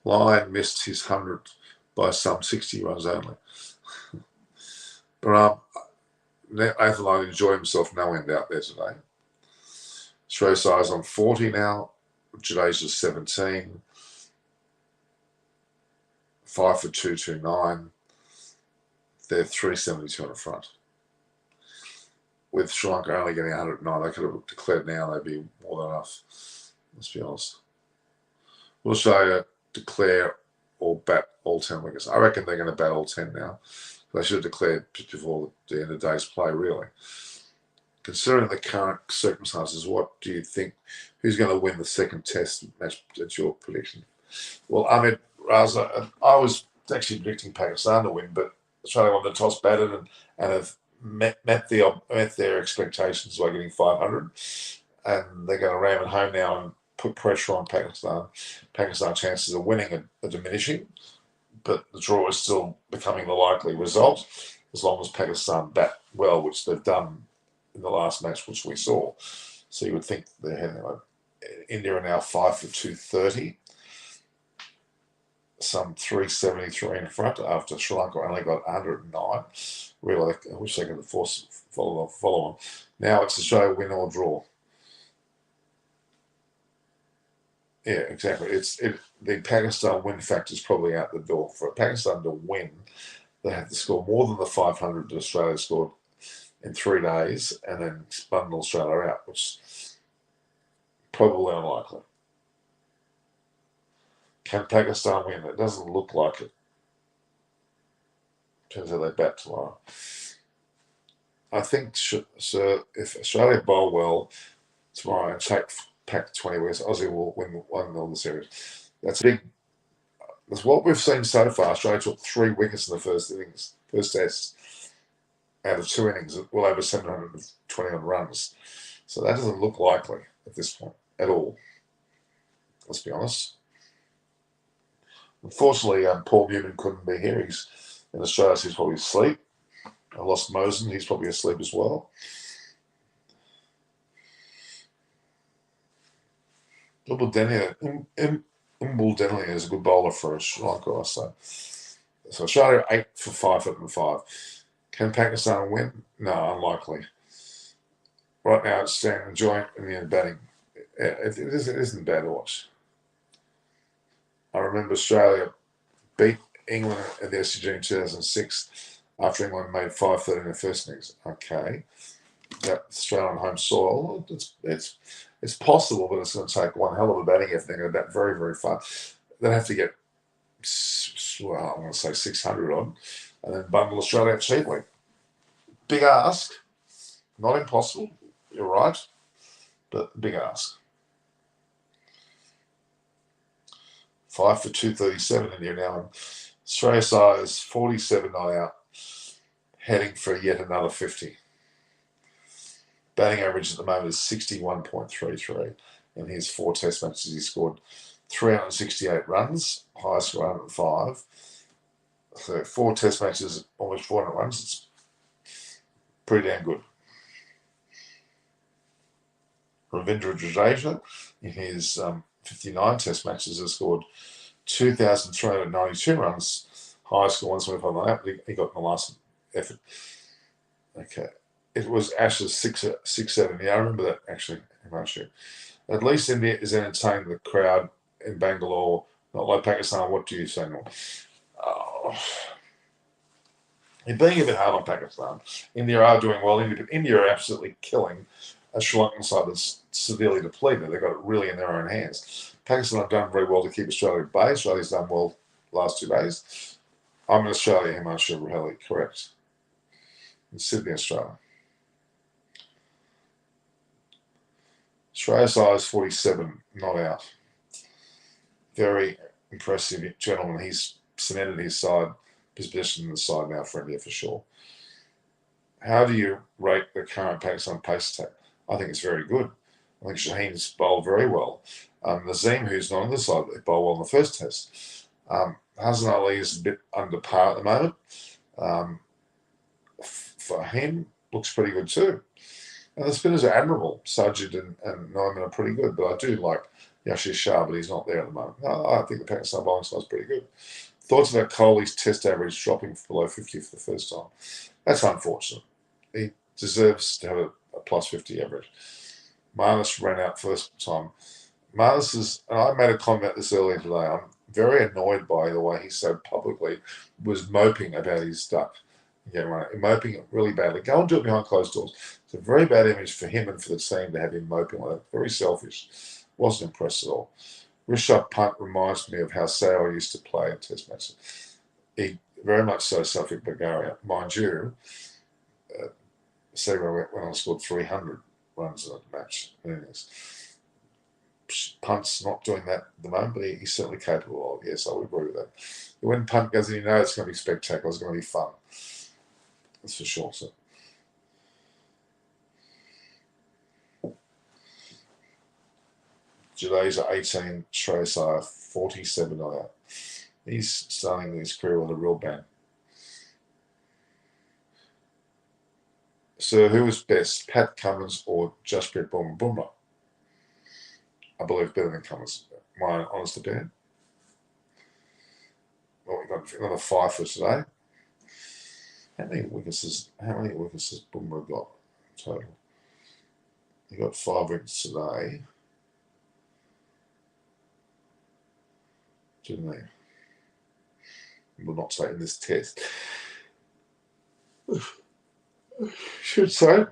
Lyon missed his 100 by some 60 runs only. But Nathan Lyon enjoyed himself no end out there today. Shreyas Iyer's on 40 now. Jadeja's 17. 5 for 229. They're 372 in the front. With Sri Lanka only getting 109, they could have declared now they'd be more than enough. Let's be honest. Will Australia declare or bat all 10 wickets? I reckon they're going to bat all 10 now They should have declared just before the end of the day's play, really. Considering the current circumstances, what do you think? Who's going to win the second test match? That's your prediction. Well, Ahmed Raza, I was actually predicting Pakistan to win, but Australia won the toss, batted, and have met their expectations by getting 500, and they're going to ram it home now and put pressure on Pakistan. Pakistan's chances of winning are diminishing, but the draw is still becoming the likely result as long as Pakistan bat well, which they've done in the last match, which we saw. So you would think they're heading like India are now 5 for 230, some 373 in front after Sri Lanka only got 109. Really, I wish they could follow on. Now it's Australia win or draw. Yeah, exactly. The Pakistan win factor is probably out the door. For Pakistan to win, they have to score more than the 500 that Australia scored in 3 days and then bundle Australia out, which is probably unlikely. Can Pakistan win? It doesn't look like it. Depends how they bat tomorrow. I think if Australia bowl well tomorrow and take pack 20 wickets, Aussie will win 1-0 the series. That's big. That's what we've seen so far. Australia took 3 wickets in the first test, out of 2 innings, well over 721 runs. So that doesn't look likely at this point at all. Let's be honest. Unfortunately, Paul Newman couldn't be here. He's in Australia, so he's probably asleep. I lost Mosen. He's probably asleep as well. Denley is a good bowler for Sri Lanka, I say. So Australia 8 for 505. Can Pakistan win? No, unlikely. Right now it's staying enjoying Indian batting. It isn't bad to watch. I remember Australia beat England at the SCG in 2006 after England made 530 in the first innings. Okay, that's Australia on home soil. It's possible, but it's going to take one hell of a batting effort. They're going to bat very, very far. They have to get, well, I'm going to say 600 on, and then bundle Australia out cheaply. Big ask, not impossible. You're right, but big ask. 5 for 237 India now. Australia size 47 not out, heading for yet another 50. Batting average at the moment is 61.33, and his 4 test matches he scored 368 runs, highest score 105. So 4 test matches, almost 400 runs. It's pretty damn good. Ravindra Jadeja, in his 59 test matches, has scored 2,392 runs, highest score 175 on that. He got in the last effort. Okay. It was Ash's 6-7. Yeah, I remember that actually. At least India is entertaining the crowd in Bangalore, not like Pakistan. What do you say more? You're being a bit hard on Pakistan. India are doing well. India are absolutely killing a Sri Lankan side that's severely depleted. They've got it really in their own hands. Pakistan have done very well to keep Australia at bay. Australia's done well the last 2 days. I'm in Australia, Himanshu Raheli, correct. In Sydney, Australia. Australia size 47, not out. Very impressive gentleman. He's cemented his position in the side now for India for sure. How do you rate the current Pakistan pace attack? I think it's very good. I think Shaheen's bowled very well. Nazim, who's not on the side, they bowled well in the first test. Hassan Ali is a bit under par at the moment. For him, looks pretty good too. And the spinners are admirable. Sajid and Noiman are pretty good, but I do like Yashir Shah, but he's not there at the moment. No, I think the Pakistan bowling side is pretty good. Thoughts about Kohli's test average dropping below 50 for the first time? That's unfortunate. He deserves to have a plus 50 average. Marnus ran out first time. Marnus is, and I made a comment about this earlier today, I'm very annoyed by the way he so publicly was moping about his duck. Moping really badly. Go and do it behind closed doors. It's a very bad image for him and for the team to have him moping like that. Very selfish. Wasn't impressed at all. Rishabh Pant reminds me of how Sale used to play in test matches. very much so Suffolk Bulgaria. Mind you, Segura went on and scored 300 runs in a match. Anyways, Punt's not doing that at the moment, but he's certainly capable of. Yes, I would agree with that. When Punt goes in, you know it's going to be spectacular. It's going to be fun. That's for sure. So. Jadeja 18, Shreyas 47 not out. He's starting his career with a real bang. So who was best, Pat Cummins or Jasprit Bumrah? I believe better than Cummins. My honest opinion. Well, we've got another 5 for today. How many wickets has Bumrah got total? He got 5 wickets today. Didn't he? Will not take in this test. Should say.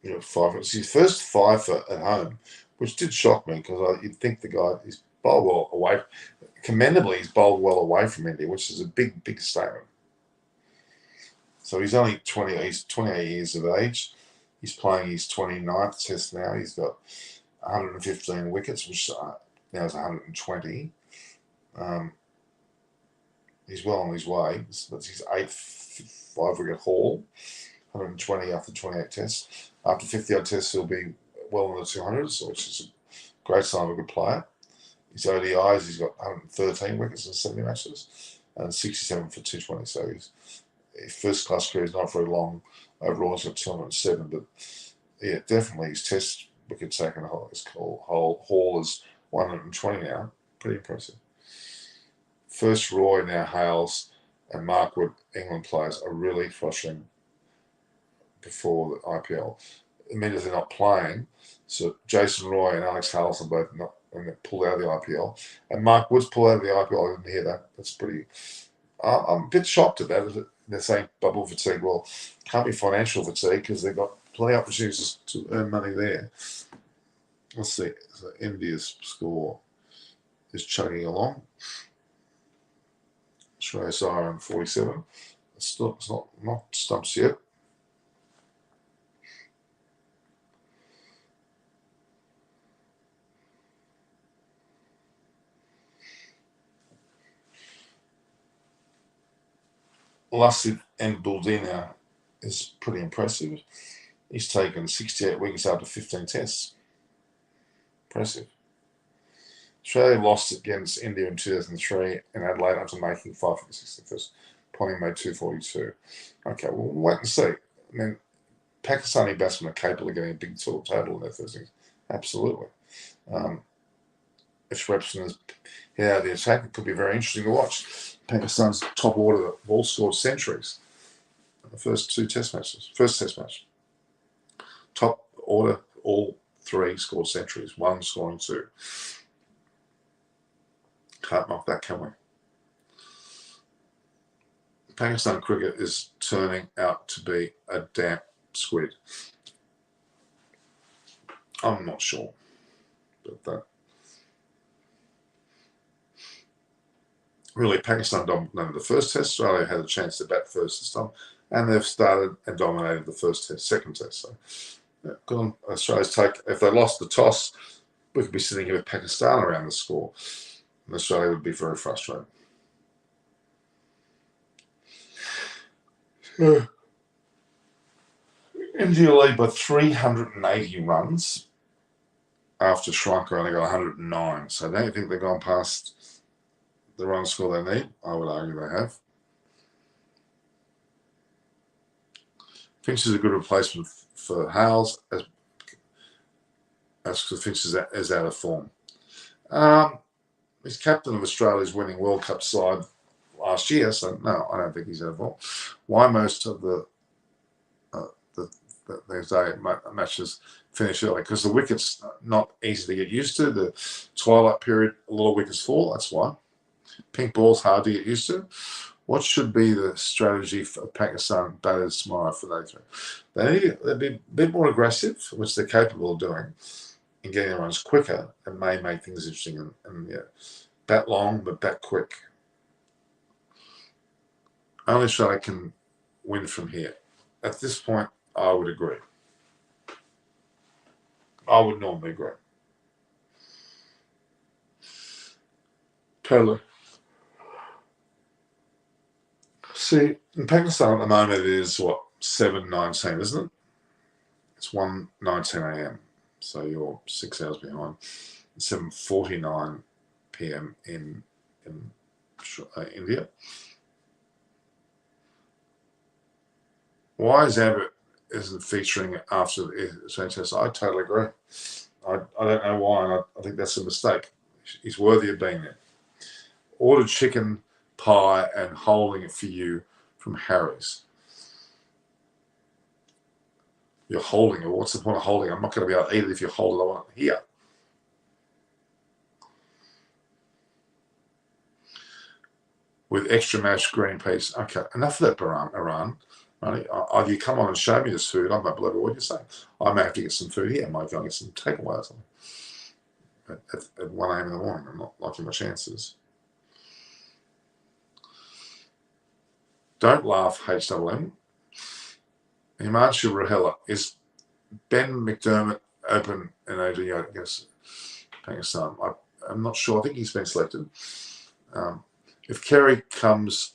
You know, 5. It's his first 5 at home, which did shock me because you'd think the guy is bowled well away. Commendably, he's bowled well away from India, which is a big statement. So he's only 20. He's 28 years of age. He's playing his 29th test now. He's got 115 wickets, which now is 120. He's well on his way. That's his 8th 5-wicket haul. 120 after 28 tests. After 50 odd tests, he'll be well in the 200s, which is a great sign of a good player. His ODIs, he's got 113 wickets in 70 matches and 67 for 220. So his first class career is not very long. Overall, he's got 207. But yeah, definitely his test wicket taken haul is 120 now. Pretty impressive. First, Roy, now Hales and Mark Wood, England players, are really frustrating before the IPL. It means they're not playing. So Jason Roy and Alex Hales are both not pulled out of the IPL. And Mark Wood's pulled out of the IPL. I didn't hear that. That's pretty... I'm a bit shocked at that. They're saying bubble fatigue. Well, can't be financial fatigue because they've got plenty of opportunities to earn money there. Let's see. So India's score is chugging along. Shreyas on 47. It's not stumps yet. Lasith and Buldina is pretty impressive. He's taken 68 wickets after 15 tests. Impressive. Australia lost against India in 2003 in Adelaide after making 561st. Ponting made 242. Okay, well, we'll wait and see. I mean, Pakistani batsmen are capable of getting a big total in their first innings. Absolutely. If Shrepson is hit out of the attack, it could be very interesting to watch. Pakistan's top order have all scored centuries in the first 2 test matches. First test match. Top order, all 3 scored centuries, 1 scoring 2. Can't knock that, can we? Pakistan cricket is turning out to be a damp squid. I'm not sure about that. Really, Pakistan dominated the first test. Australia had a chance to bat first this time, and they've started and dominated the first test, second test. So, yeah, good on Australia's take. If they lost the toss, we could be sitting here with Pakistan around the score, and Australia would be very frustrated. India lead by 380 runs after Sri Lanka only got 109. So I don't think they've gone past the run score they need. I would argue they have. Finch is a good replacement for Hales as Finch is out of form. He's captain of Australia's winning World Cup side last year, so no, I don't think he's out of form. Why most of the day matches finish early? Because the wickets are not easy to get used to. The twilight period, a lot of wickets fall. That's why. Pink ball's hard to get used to. What should be the strategy for Pakistan batters tomorrow for day 3? They need to be a bit more aggressive, which they're capable of doing. and getting the runs quicker, it may make things interesting. And yeah, bat long, but bat quick. Only Australia can win from here. At this point, I would agree. I would normally agree. Totally. See, in Pakistan at the moment it is what, 7:19, isn't it? It's 1:19 a.m. So you're 6 hours behind. 7:49 p.m. in India. Why is Abbott isn't featuring after the Australian test? I totally agree. I don't know why, and I think that's a mistake. He's worthy of being there. Ordered chicken pie and holding it for you from Harry's. You're holding it. What's the point of holding it? I'm not going to be able to eat it if you hold it. I want it here. With extra mashed green peas. Okay, enough of that, Iran. Right? Either you come on and show me this food, I might believe what you're saying. I may have to get some food here. I might go and get some takeaway or something. At 1 a.m. in the morning. I'm not liking my chances. Don't laugh, HWM. Himanshu Rahela. Is Ben McDermott open in AD against Pakistan? I'm not sure. I think he's been selected. If Carey comes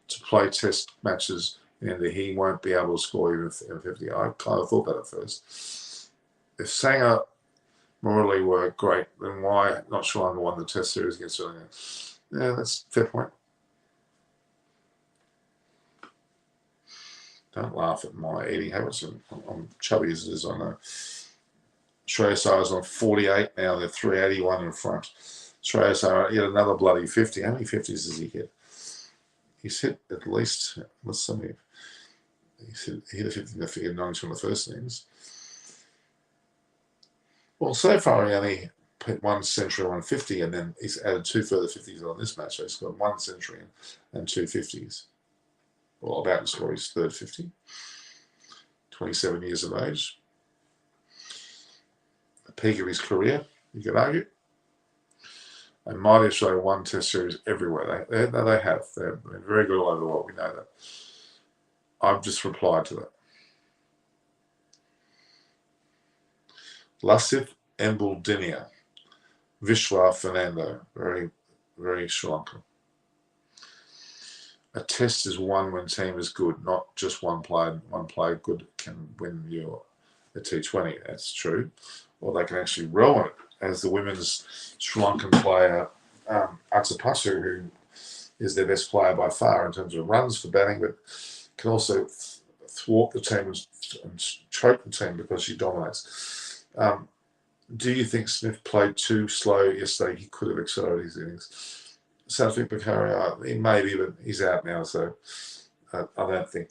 to play test matches in India, he won't be able to score even 50. I kind of thought that at first. If Sanger Morley were great, then why not Sri Lanka won the test series against Sri Lanka? Yeah, that's a fair point. Don't laugh at my eating habits. I'm chubby as it is, I know. Shreyas is on 48 now. They're 381 in front. Shreyas hit another bloody 50. How many 50s does he hit? He's hit at least, let's see, he hit a 50 in the figure 90 from the first innings. Well, so far he only hit 1 century, 150, and then he's added 2 further 50s on this match. So he's got 1 century and 2 50s. Well, about to score his third 50. 27 years of age. The peak of his career, you could argue. And Mighty Australia won test series everywhere. They have. They've been very good all over the world. We know that. I've just replied to that. Lasith Embuldinia. Vishwa Fernando. Very, very Sri Lankan. A test is won when team is good, not just one player. One player good can win you a T20. That's true. Or they can actually roll it, as the women's Sri Lankan player Atsapasu, who is their best player by far in terms of runs for batting, but can also thwart the team and choke the team because she dominates. Do you think Smith played too slow yesterday? He could have accelerated his innings. Southwick Bakari, he may be, but he's out now, so I don't think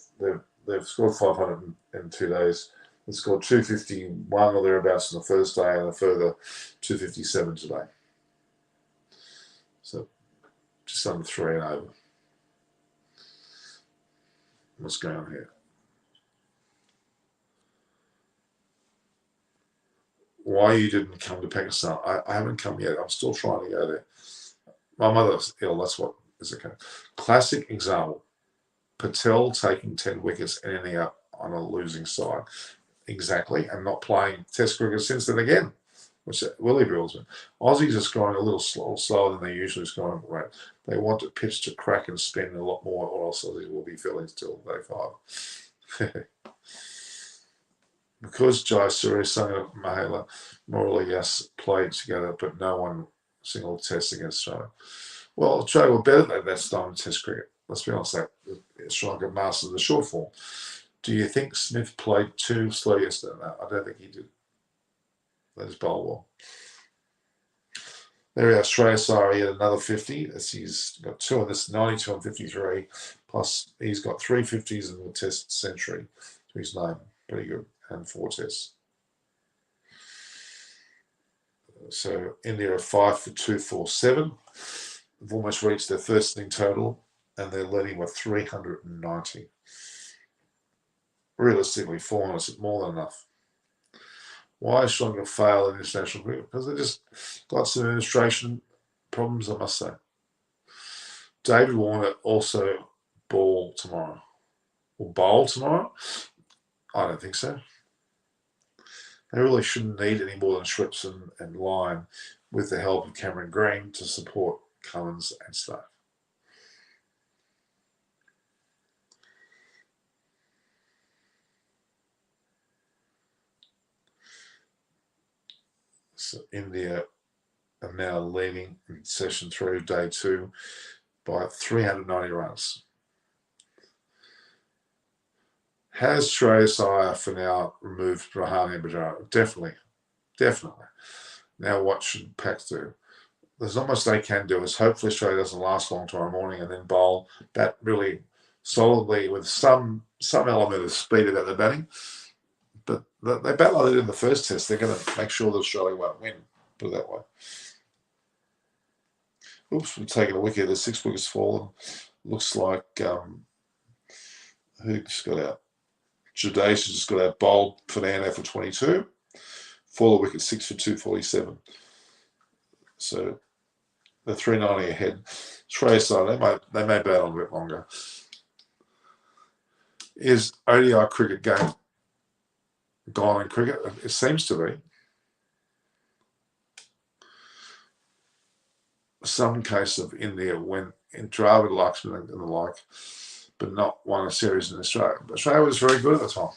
they've scored 500 in 2 days. They scored 251 or thereabouts on the first day and a further 257 today. So just under 3 and over. What's going on here? Why you didn't come to Pakistan? I haven't come yet. I'm still trying to go there. My mother's ill. That's what is okay. Classic example. Patel taking 10 wickets and ending up on a losing side. Exactly. And not playing test cricket since then again, which Willie Bill's been. Aussies are scoring a little slower than they usually score. Right. They want a pitch to crack and spin a lot more, or else Aussies will be filling till day 5. Because Jayasuriya, Sangha, Mahela, Morley, yes, played together, but no one single test against Australia. Well, Australia were better than that style in test cricket. Let's be honest, Sri Lanka mastered the short form. Do you think Smith played too slow yesterday? No, I don't think he did. That is bowl well. There we are. Shreyas he had another 50. He's got 2 on this, 92 and 53. Plus, he's got 3 50s in the test century to his name. Pretty good. And 4 tests. So India are 5 for 247. They've almost reached their first inning total, and they're leading with 390. Realistically, 400 is more than enough. Why is Sri Lanka fail in international cricket? Because they just got some administration problems, I must say. David Warner also bowl tomorrow. Will bowl tomorrow? I don't think so. They really shouldn't need any more than Schweppes and Lyon with the help of Cameron Green to support Cummins and staff. So India are now leading in session 3 of day 2 by 390 runs. Has Shreyas Iyer for now removed Rahane Bajara? Definitely. Now what should Pack do? There's not much they can do. Is hopefully Australia doesn't last long tomorrow morning and then bowl bat really solidly with some element of speed about their batting. But they bat like they did in the first test. They're going to make sure that Australia won't win. Put it that way. Oops, we're taking a wicket. There's 6 wickets fallen. Looks like who just got out? Jadesh just got out. Bowled Fernando for 22. For the wicket, 6 for 247. So they're 390 ahead. Shreyas, they may battle a bit longer. Is ODI cricket game gone in cricket? It seems to be. Some case of India when in Dravid, Lakshman and the like, but not won a series in Australia. But Australia was very good at the time.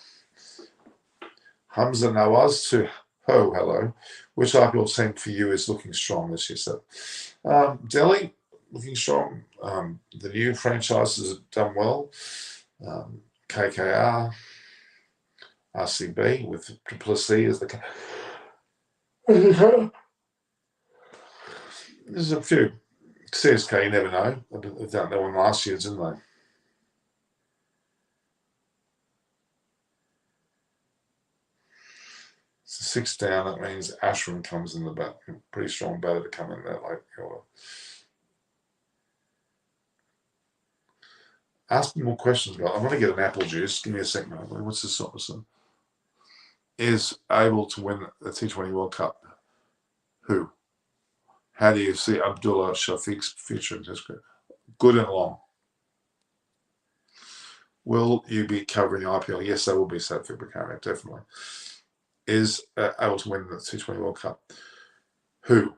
Hamza Nawaz to hello. Which IPL team for you is looking strong this year? So, Delhi looking strong. The new franchises have done well. KKR, RCB with C as the. There's a few. CSK, you never know. They won last year, didn't they? So 6 down, that means Ashwin comes in the bat. Pretty strong batter to come in that late. Ask me more questions, guys. I'm going to get an apple juice. Give me a second. What's this officer? Is able to win the T20 World Cup. Who? How do you see Abdullah Shafiq's future in Test cricket? Good and long. Will you be covering the IPL? Yes, I will be, Sadfiq Bakari, definitely. Is able to win the T20 World Cup. Who?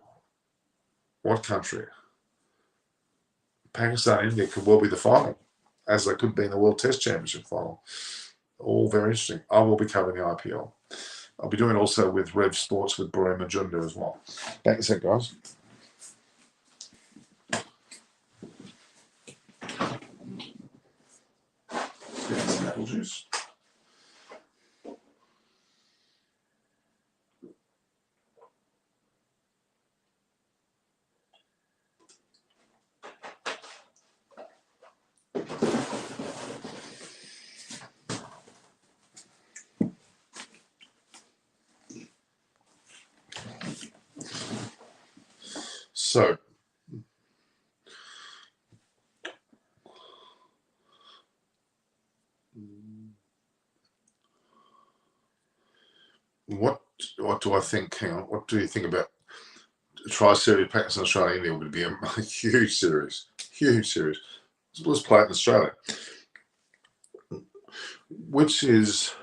What country? Pakistan, India could well be the final, as they could be in the World Test Championship final. All very interesting. I will be covering the IPL. I'll be doing also with Rev Sports with Buri Majunda as well. Back a sec, guys. Get some apple juice. So, what do I think? Hang on, what do you think about a tri-series Pakistan, Australia, India? Would be a huge series. Huge series. Let's play it in Australia. Which is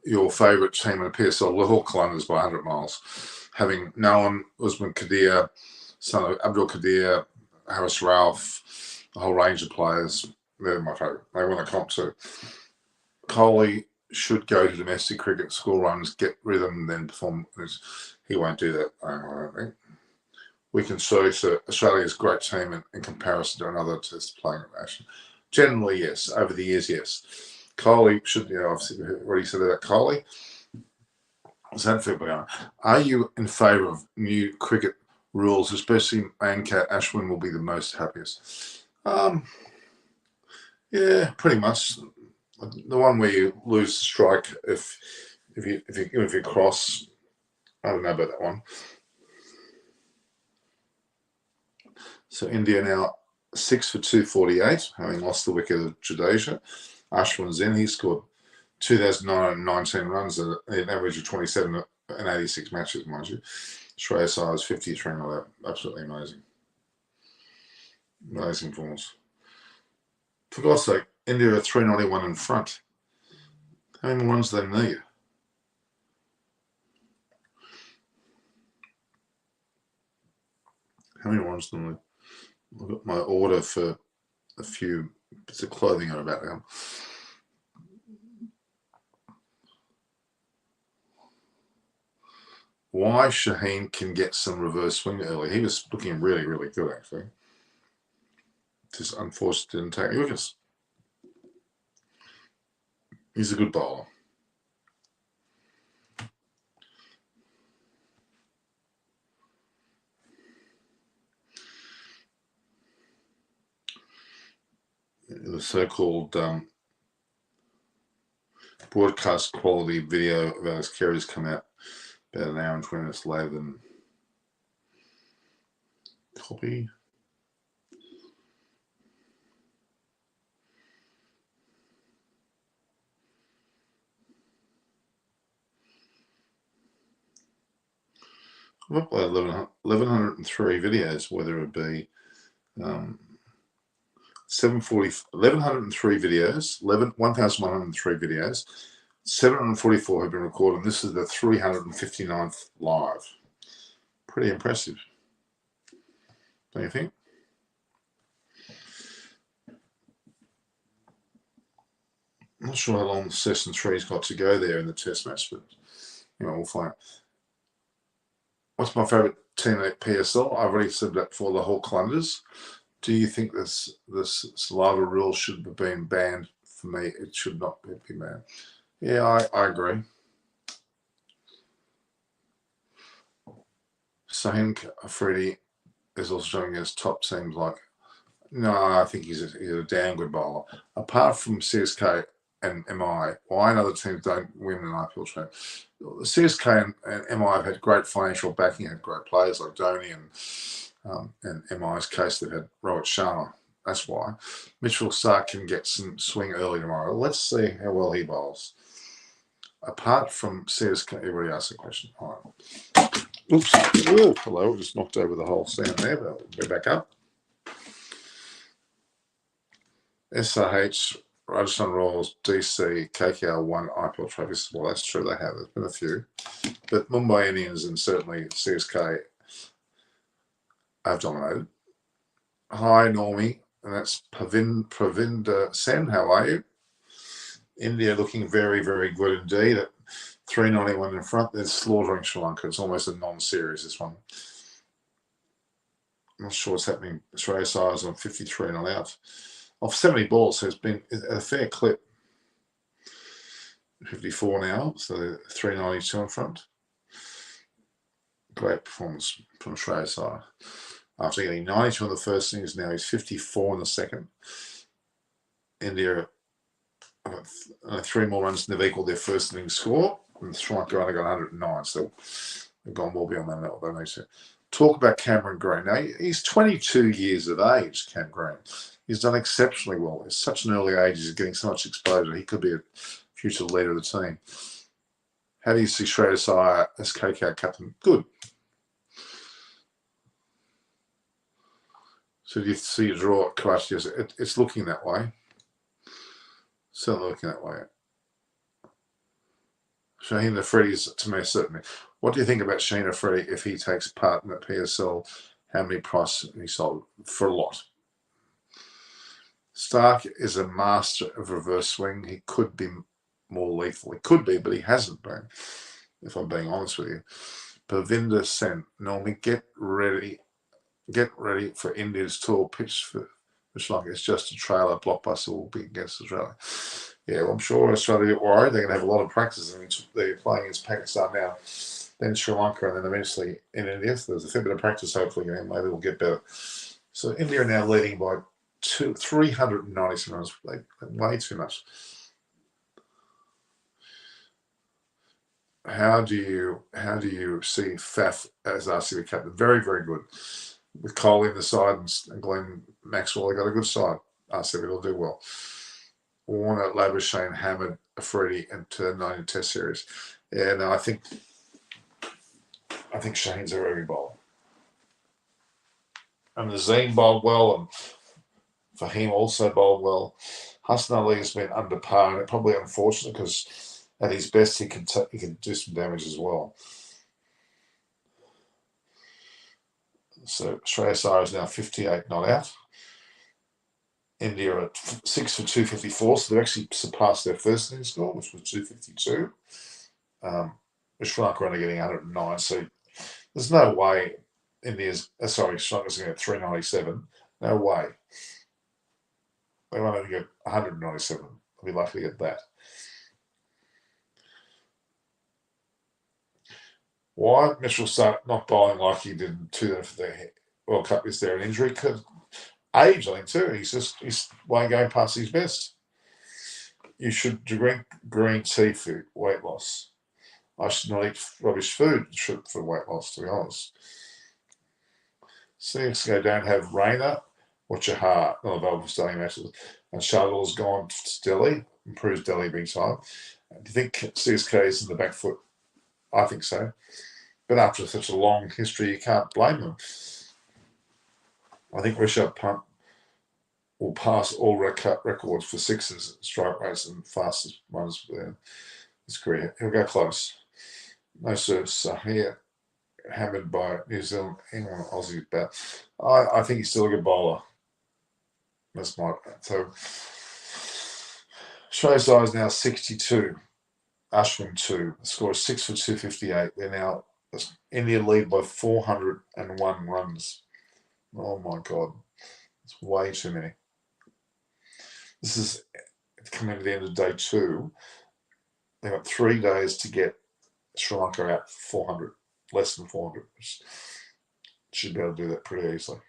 your favourite team in the PSL? The Hawk Londoners by 100 miles. Having known Usman Qadir, son of Abdul Qadir, Harris Ralph, a whole range of players, they're my favourite. They won the comp too. Kohli should go to domestic cricket, score runs, get rhythm, and then perform. He won't do that, I don't think. We can show Australia's great team in comparison to another test playing nation. Generally, yes. Over the years, yes. Kohli should, obviously, we've already said about Kohli. Are you in favour of new cricket rules, especially Mankat Ashwin will be the most happiest? Yeah, pretty much. The one where you lose the strike if you cross. I don't know about that one. So India now 6 for 248, having lost the wicket of Jadeja. Ashwin's in. He scored 2,919 runs at an average of 27 in 86 matches, mind you. Shreyas Iyer is 53 not out. Absolutely amazing. Amazing forms. For God's sake, India are 391 in front. How many more runs do they need? How many runs do they need? I've got my order for a few bits of clothing are about now. Why Shaheen can get some reverse swing early. He was looking really, really good, actually. Just unfortunately didn't take wickets. He's a good bowler. The so-called broadcast quality video of Alex Carey's come out about an hour and 20 minutes later than copy. I've uploaded 1,103 videos, whether it be 1,103 videos, 1,103 videos, 744 have been recorded, and this is the 359th live. Pretty impressive, don't you think? I'm not sure how long session 3's got to go there in the test match, but we'll find out. What's my favourite team at PSL? I've already said that for the Hawk Londers. Do you think this saliva rule should have been banned? For me, it should not be banned. Yeah, I agree. Sahim Afridi is also showing us top teams like. No, I think he's a damn good bowler. Apart from CSK and MI, why other teams don't win an IPL track? CSK and MI have had great financial backing, had great players like Dhoni and MI's case, they've had Rohit Sharma. That's why. Mitchell Starc can get some swing early tomorrow. Let's see how well he bowls. Apart from CSK, everybody asked a question. All right. Oops. Oh, hello. Just knocked over the whole sound there, but we'll be back up. SRH, Rajasthan Royals, DC, KKR won IPL trophies. Well, that's true. They have. There's been a few. But Mumbai Indians and certainly CSK have dominated. Hi, Normie. And that's Pravinder Sen. How are you? India looking very, very good indeed. At 391 in front, they're slaughtering Sri Lanka. It's almost a non-series, this one. I'm not sure what's happening. Shreyas Iyer on 53 not out. Off 70 balls has been a fair clip. 54 now, so 392 in front. Great performance from Shreyas Iyer. After getting 92 in the first innings, now he's 54 in the second. India, 3 more runs and they've equalled their first innings score. And Sri Lanka only got 109, so they've gone well beyond that. They need to talk about Cameron Green. Now, he's 22 years of age, Cam Green. He's done exceptionally well. At such an early age, he's getting so much exposure. He could be a future leader of the team. How do you see Shreyas Iyer as KKR captain? Good. So do you see a draw at Karachi? It's looking that way. Certainly looking that way. Shaheen Afridi's, to me, certainly. What do you think about Shaheen Afridi if he takes part in the PSL? How many prices he sold? For a lot. Starc is a master of reverse swing. He could be more lethal. He could be, but he hasn't been, if I'm being honest with you. Pravinder Sen, Normally, get ready for India's tall pitch for Sri Lanka. It's just a trailer. Blockbuster will be against Australia. Yeah, well, I'm sure Australia get worried. They're going to have a lot of practice. I mean, they're playing against Pakistan now, then Sri Lanka, and then eventually in India. So there's a fair bit of practice, hopefully, and maybe we'll get better. So India are now leading by 397 runs. Way too much. How do you see Faf as RCB captain? Very, very good. With Cole in the side and Glenn Maxwell, they got a good side. RCB will do well. Warner, Labuschagne, Hamid, Afridi, and 2019 Test Series. Yeah, no, I think I think Shane's a very bowler. And Nazim bowled well, and Fahim also bowled well. Hassan Ali has been under par, and probably unfortunate because at his best he can do some damage as well. So Shreyas Iyer is now 58 not out. India at 6 for 254, so they've actually surpassed their first innings score, which was 252. Sri Lanka only getting 109, so there's no way Sri Lanka's going to get 397. No way. They won't only get 197. They'll be lucky to get that. Why Mitchell Starc not bowling like he did in 2015 World Cup? Is there an injury? Age, I think, too. He's going past his best. You should drink green tea for weight loss. I should not eat rubbish food for weight loss, to be honest. CXK don't have Rayner or Chahar, not available for starting matches, and Shardul's gone to Delhi, improves Delhi big time. Do you think CSK is in the back foot? I think so. But after such a long history, you can't blame them. I think Rishabh Pant will pass all records for sixes, strike rates, and fastest runs in his career. He'll go close. No serves here. Hammered by New Zealand, England, Aussie bat. I think he's still a good bowler. That's my so. Shreyas Iyer is now 62. Ashwin 2. The score is 6 for 258. They're now India lead by 401 runs. Oh my God, it's way too many. This is coming to the end of day 2. They've got 3 days to get Sri Lanka out 400, less than 400. Should be able to do that pretty easily.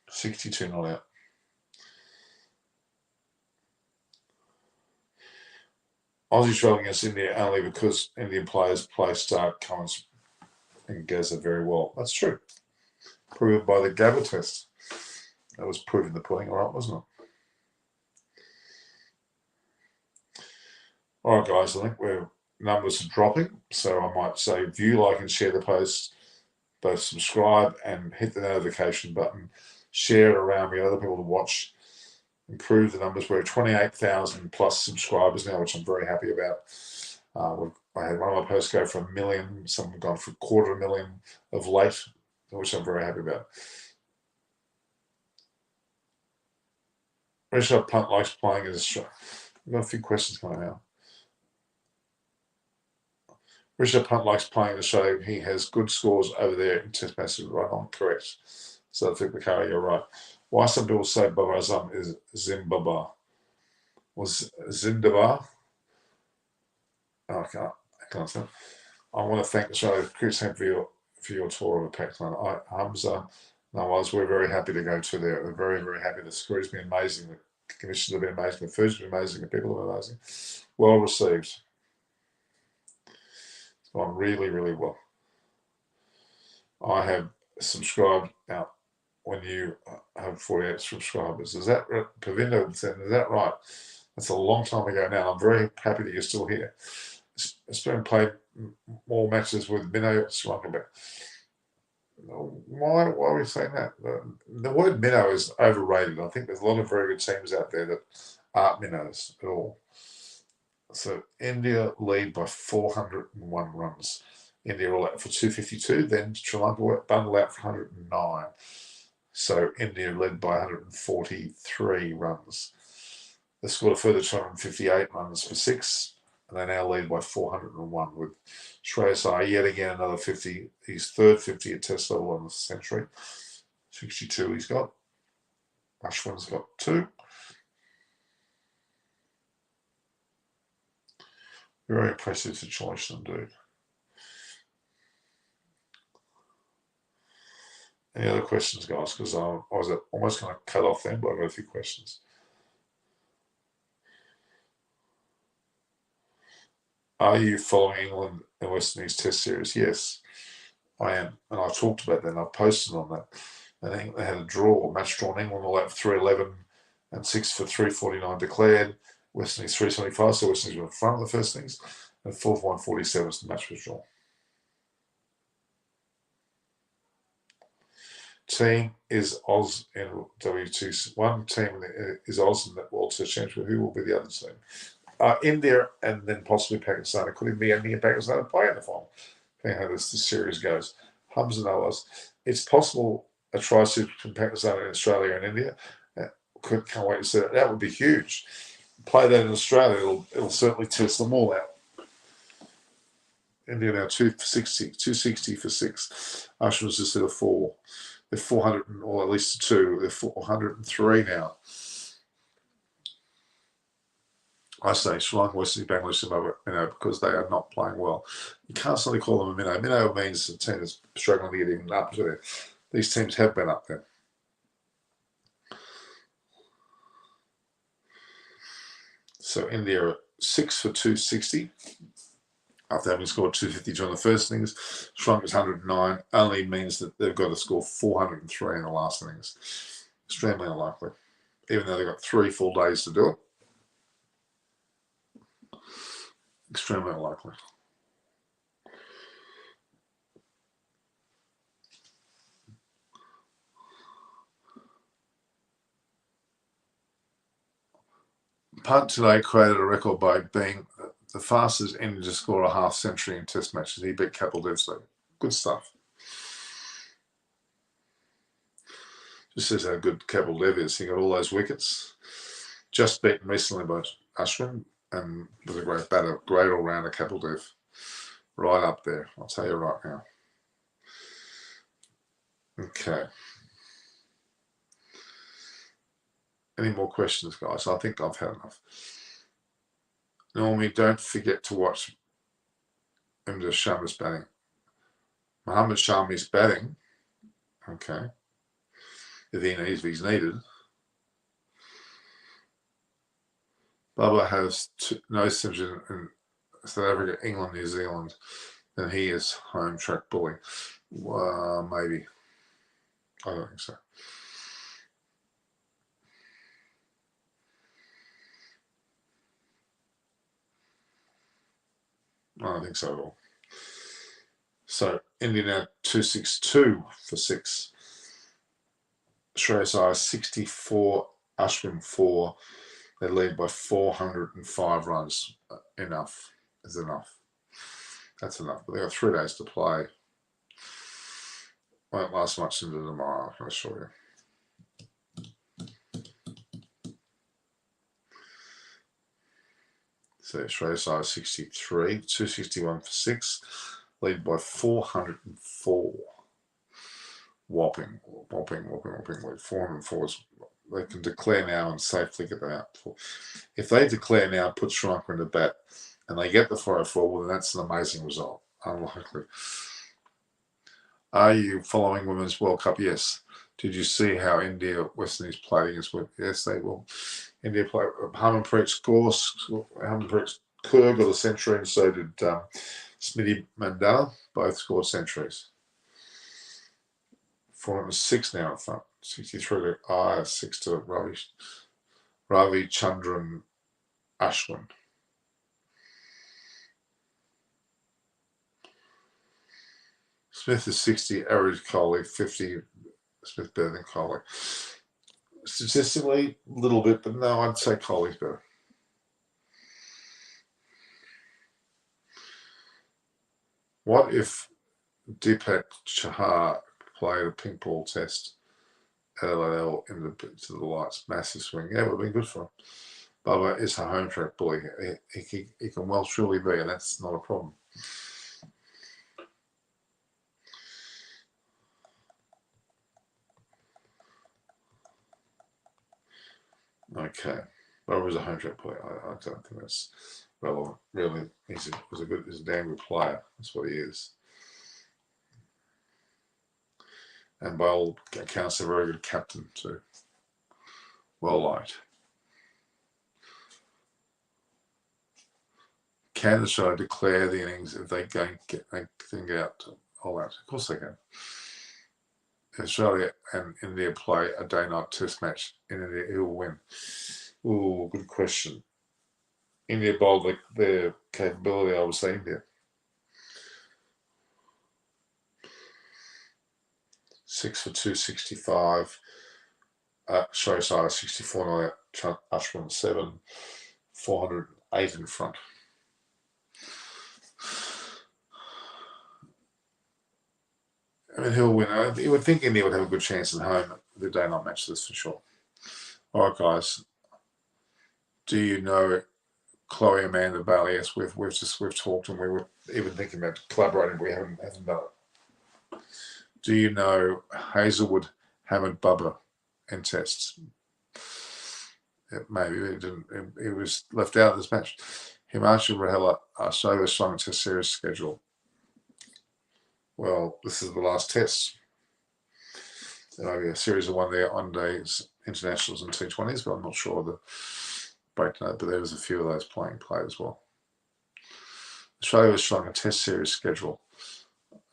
62 not out. Aussie struggling against India only because Indian players play Starc, Cummins, and Gaza very well. That's true. Proven by the Gabba test. That was proving the pudding, all right, wasn't it? All right, guys, I think we're numbers are dropping, so I might say view, like, and share the post. Both subscribe and hit the notification button. Share it around. We get other people to watch. Improve the numbers. We're at 28,000 plus subscribers now, which I'm very happy about. I had one of my posts go for 1 million. Some have gone for 250,000 of late, which I'm very happy about. Rishabh Pant likes playing as Australia. We've got a few questions coming out. Rishabh Pant likes playing in Australia. He has good scores over there in Test matches. Right on, correct. So I think Carey, you're right. Why some people say Babar Azam is Zimbabwe? Was Zindabah? Oh, I can't say. I want to thank Australia Cricket Team for your tour of Pakistan. Hamza, Nawaz, we're very happy to go to there. We're very, very happy. The security's been amazing. The commissions have been amazing. The food's been amazing. The people have been amazing. Well received. It's gone really, really well. I have subscribed now. When you have 48 subscribers, is that Pavindo said? Is that right? That's a long time ago now. I'm very happy that you're still here. It's been played more matches with Minnow Sri Lanka. Why are we saying that? The word minnow is overrated. I think there's a lot of very good teams out there that aren't minnows at all. So India lead by 401 runs. India all out for 252. Then Sri Lanka bundle out for 109. So India led by 143 runs. They scored a further 258 runs for 6, and they now lead by 401 with Shreyas Iyer yet again another 50. His third 50 at Test level on the century. 62 he's got. Ashwin's got 2. Very impressive situation indeed. Any other questions, guys? Because I was almost going to cut off then, but I've got a few questions. Are you following England and West Indies Test Series? Yes, I am. And I talked about that and I posted on that. I think they had a match draw in England all out for 311 and 6 for 349 declared. West Indies 375, so West Indies were in front of the first innings. And 4 for 147 is the match was drawn. Team is Oz in W2. One team is Oz in the World Test Championship. Who will be the other team? India and then possibly Pakistan. It could even be India and Pakistan play in the final. Depending how this series goes. Hums and ahs. It's possible a tri-suit between Pakistan and Australia and India. Can't wait to see that. That would be huge. Play that in Australia, it'll certainly test them all out. India now 260 for 6. Ashwin's just at a 4. They're 400, or at least 2. They're 403 now. I say Sri Lanka, West Indies, Bangladesh, Zimbabwe, because they are not playing well. You can't suddenly call them a minnow. Minnow means a team that's struggling to get even up to there. These teams have been up there. So India are 6 for 260 after having scored 252 in the first innings. Sri Lanka's 109 only means that they've got to score 403 in the last innings. Extremely unlikely, even though they've got 3 full days to do it. Extremely unlikely. Punt today created a record by being the fastest Indian to score a half century in Test matches. He beat Kapil Dev. Good stuff. Just says how good Kapil Dev is. He got all those wickets. Just beaten recently by Ashwin, and was a great batter, great all-rounder, Kapil Dev. Right up there, I'll tell you right now. Okay. Any more questions, guys? I think I've had enough. Normally, don't forget to watch Imdad Sharma's batting. Mohammad Shami's batting. Okay. If he's needed. Bubba has no symptoms in South Africa, England, New Zealand, then he is home track bully. Maybe. I don't think so. I don't think so at all. So India now 262 for 6. Shreyas Iyer 64, Ashwin 4. They lead by 405 runs. Enough is enough. That's enough. But they've got 3 days to play. Won't last much into tomorrow, I assure you. So Shreyas Iyer 63, 261 for 6, lead by 404. Whopping. 404 is, they can declare now and safely get them out. If they declare now, put Sri Lanka in the bat, and they get the 404, well, then that's an amazing result. Unlikely. Are you following Women's World Cup? Yes. Did you see how India, West Indies played against? Yes, they will. India played. Harmanpreet Kaur got a century, and so did Smriti Mandal. Both scored centuries. 406 now in front. 63 to Iyer, 6 to Ravi Chandran Ashwin. Smith is 60, average Coley, 50. Smith better than Coley. Statistically, a little bit, but no, I'd say Coley's better. What if Deepak Chahar played a pink ball test at LL to the lights? Massive swing. Yeah, it would have been good for him. Bubba is a home track bully. He can well truly be, and that's not a problem. Okay. Bubba is a home track bully. I don't think that's relevant. Really, he's a damn good player. That's what he is. And by all accounts, a very good captain too. Well liked. Can the show declare the innings if they can get out all out? Of course they can. Australia and India play a day-night test match in India. Who will win? Ooh, good question. India bowled their capability, I would say India. 6 for 265. Side 64 not Ashwin 7, 408 in front. I mean, he'll win. You would think India would have a good chance at home the day night match, this for sure. All right, guys. Do you know Chloe Amanda Bailey? Yes, we've talked, and we were even thinking about collaborating. We haven't done it. Do you know Hazelwood Hamid Bubba in tests? Maybe he didn't. He was left out of this match. Himanshu Rahela, Australia's strong test series schedule. Well, this is the last test. There may be a series of one-days internationals and T20s, but I'm not sure the breakdown. But there was a few of those play as well. Australia was strong a test series schedule.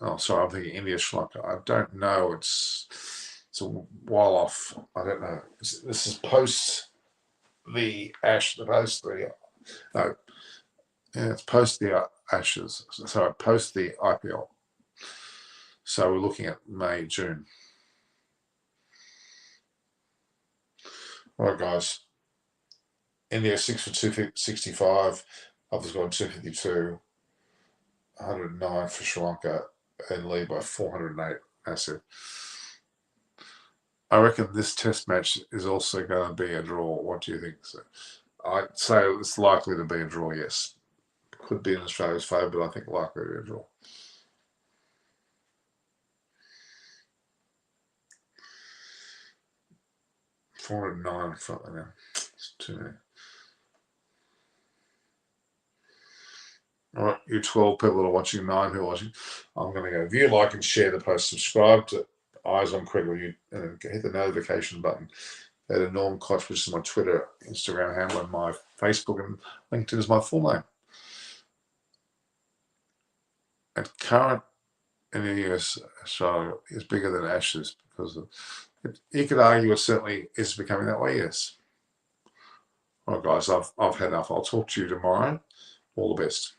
Oh, sorry, I'm thinking India, Sri Lanka. I don't know. It's a while off. I don't know. This is post the it's post the Ashes. Sorry, post the IPL. So we're looking at May, June. All right, guys. India 6 for 265. Others got 252. 109 for Sri Lanka and lead by 408. That's it. I reckon this test match is also going to be a draw. What do you think? So I'd say it's likely to be a draw, yes. Could be in Australia's favour, but I think likely to be a draw. $409 in front of now. It's too many. All right, you 12 people that are watching, 9 who are watching, I'm going to go view, like, and share the post. Subscribe to Eyes on Cricket, and hit the notification button. Go to Norm Koch, which is my Twitter, Instagram handle, and my Facebook, and LinkedIn is my full name. And current in the US show is bigger than Ashes because you could argue it certainly is becoming that way, yes. All right, guys, I've had enough. I'll talk to you tomorrow. All the best.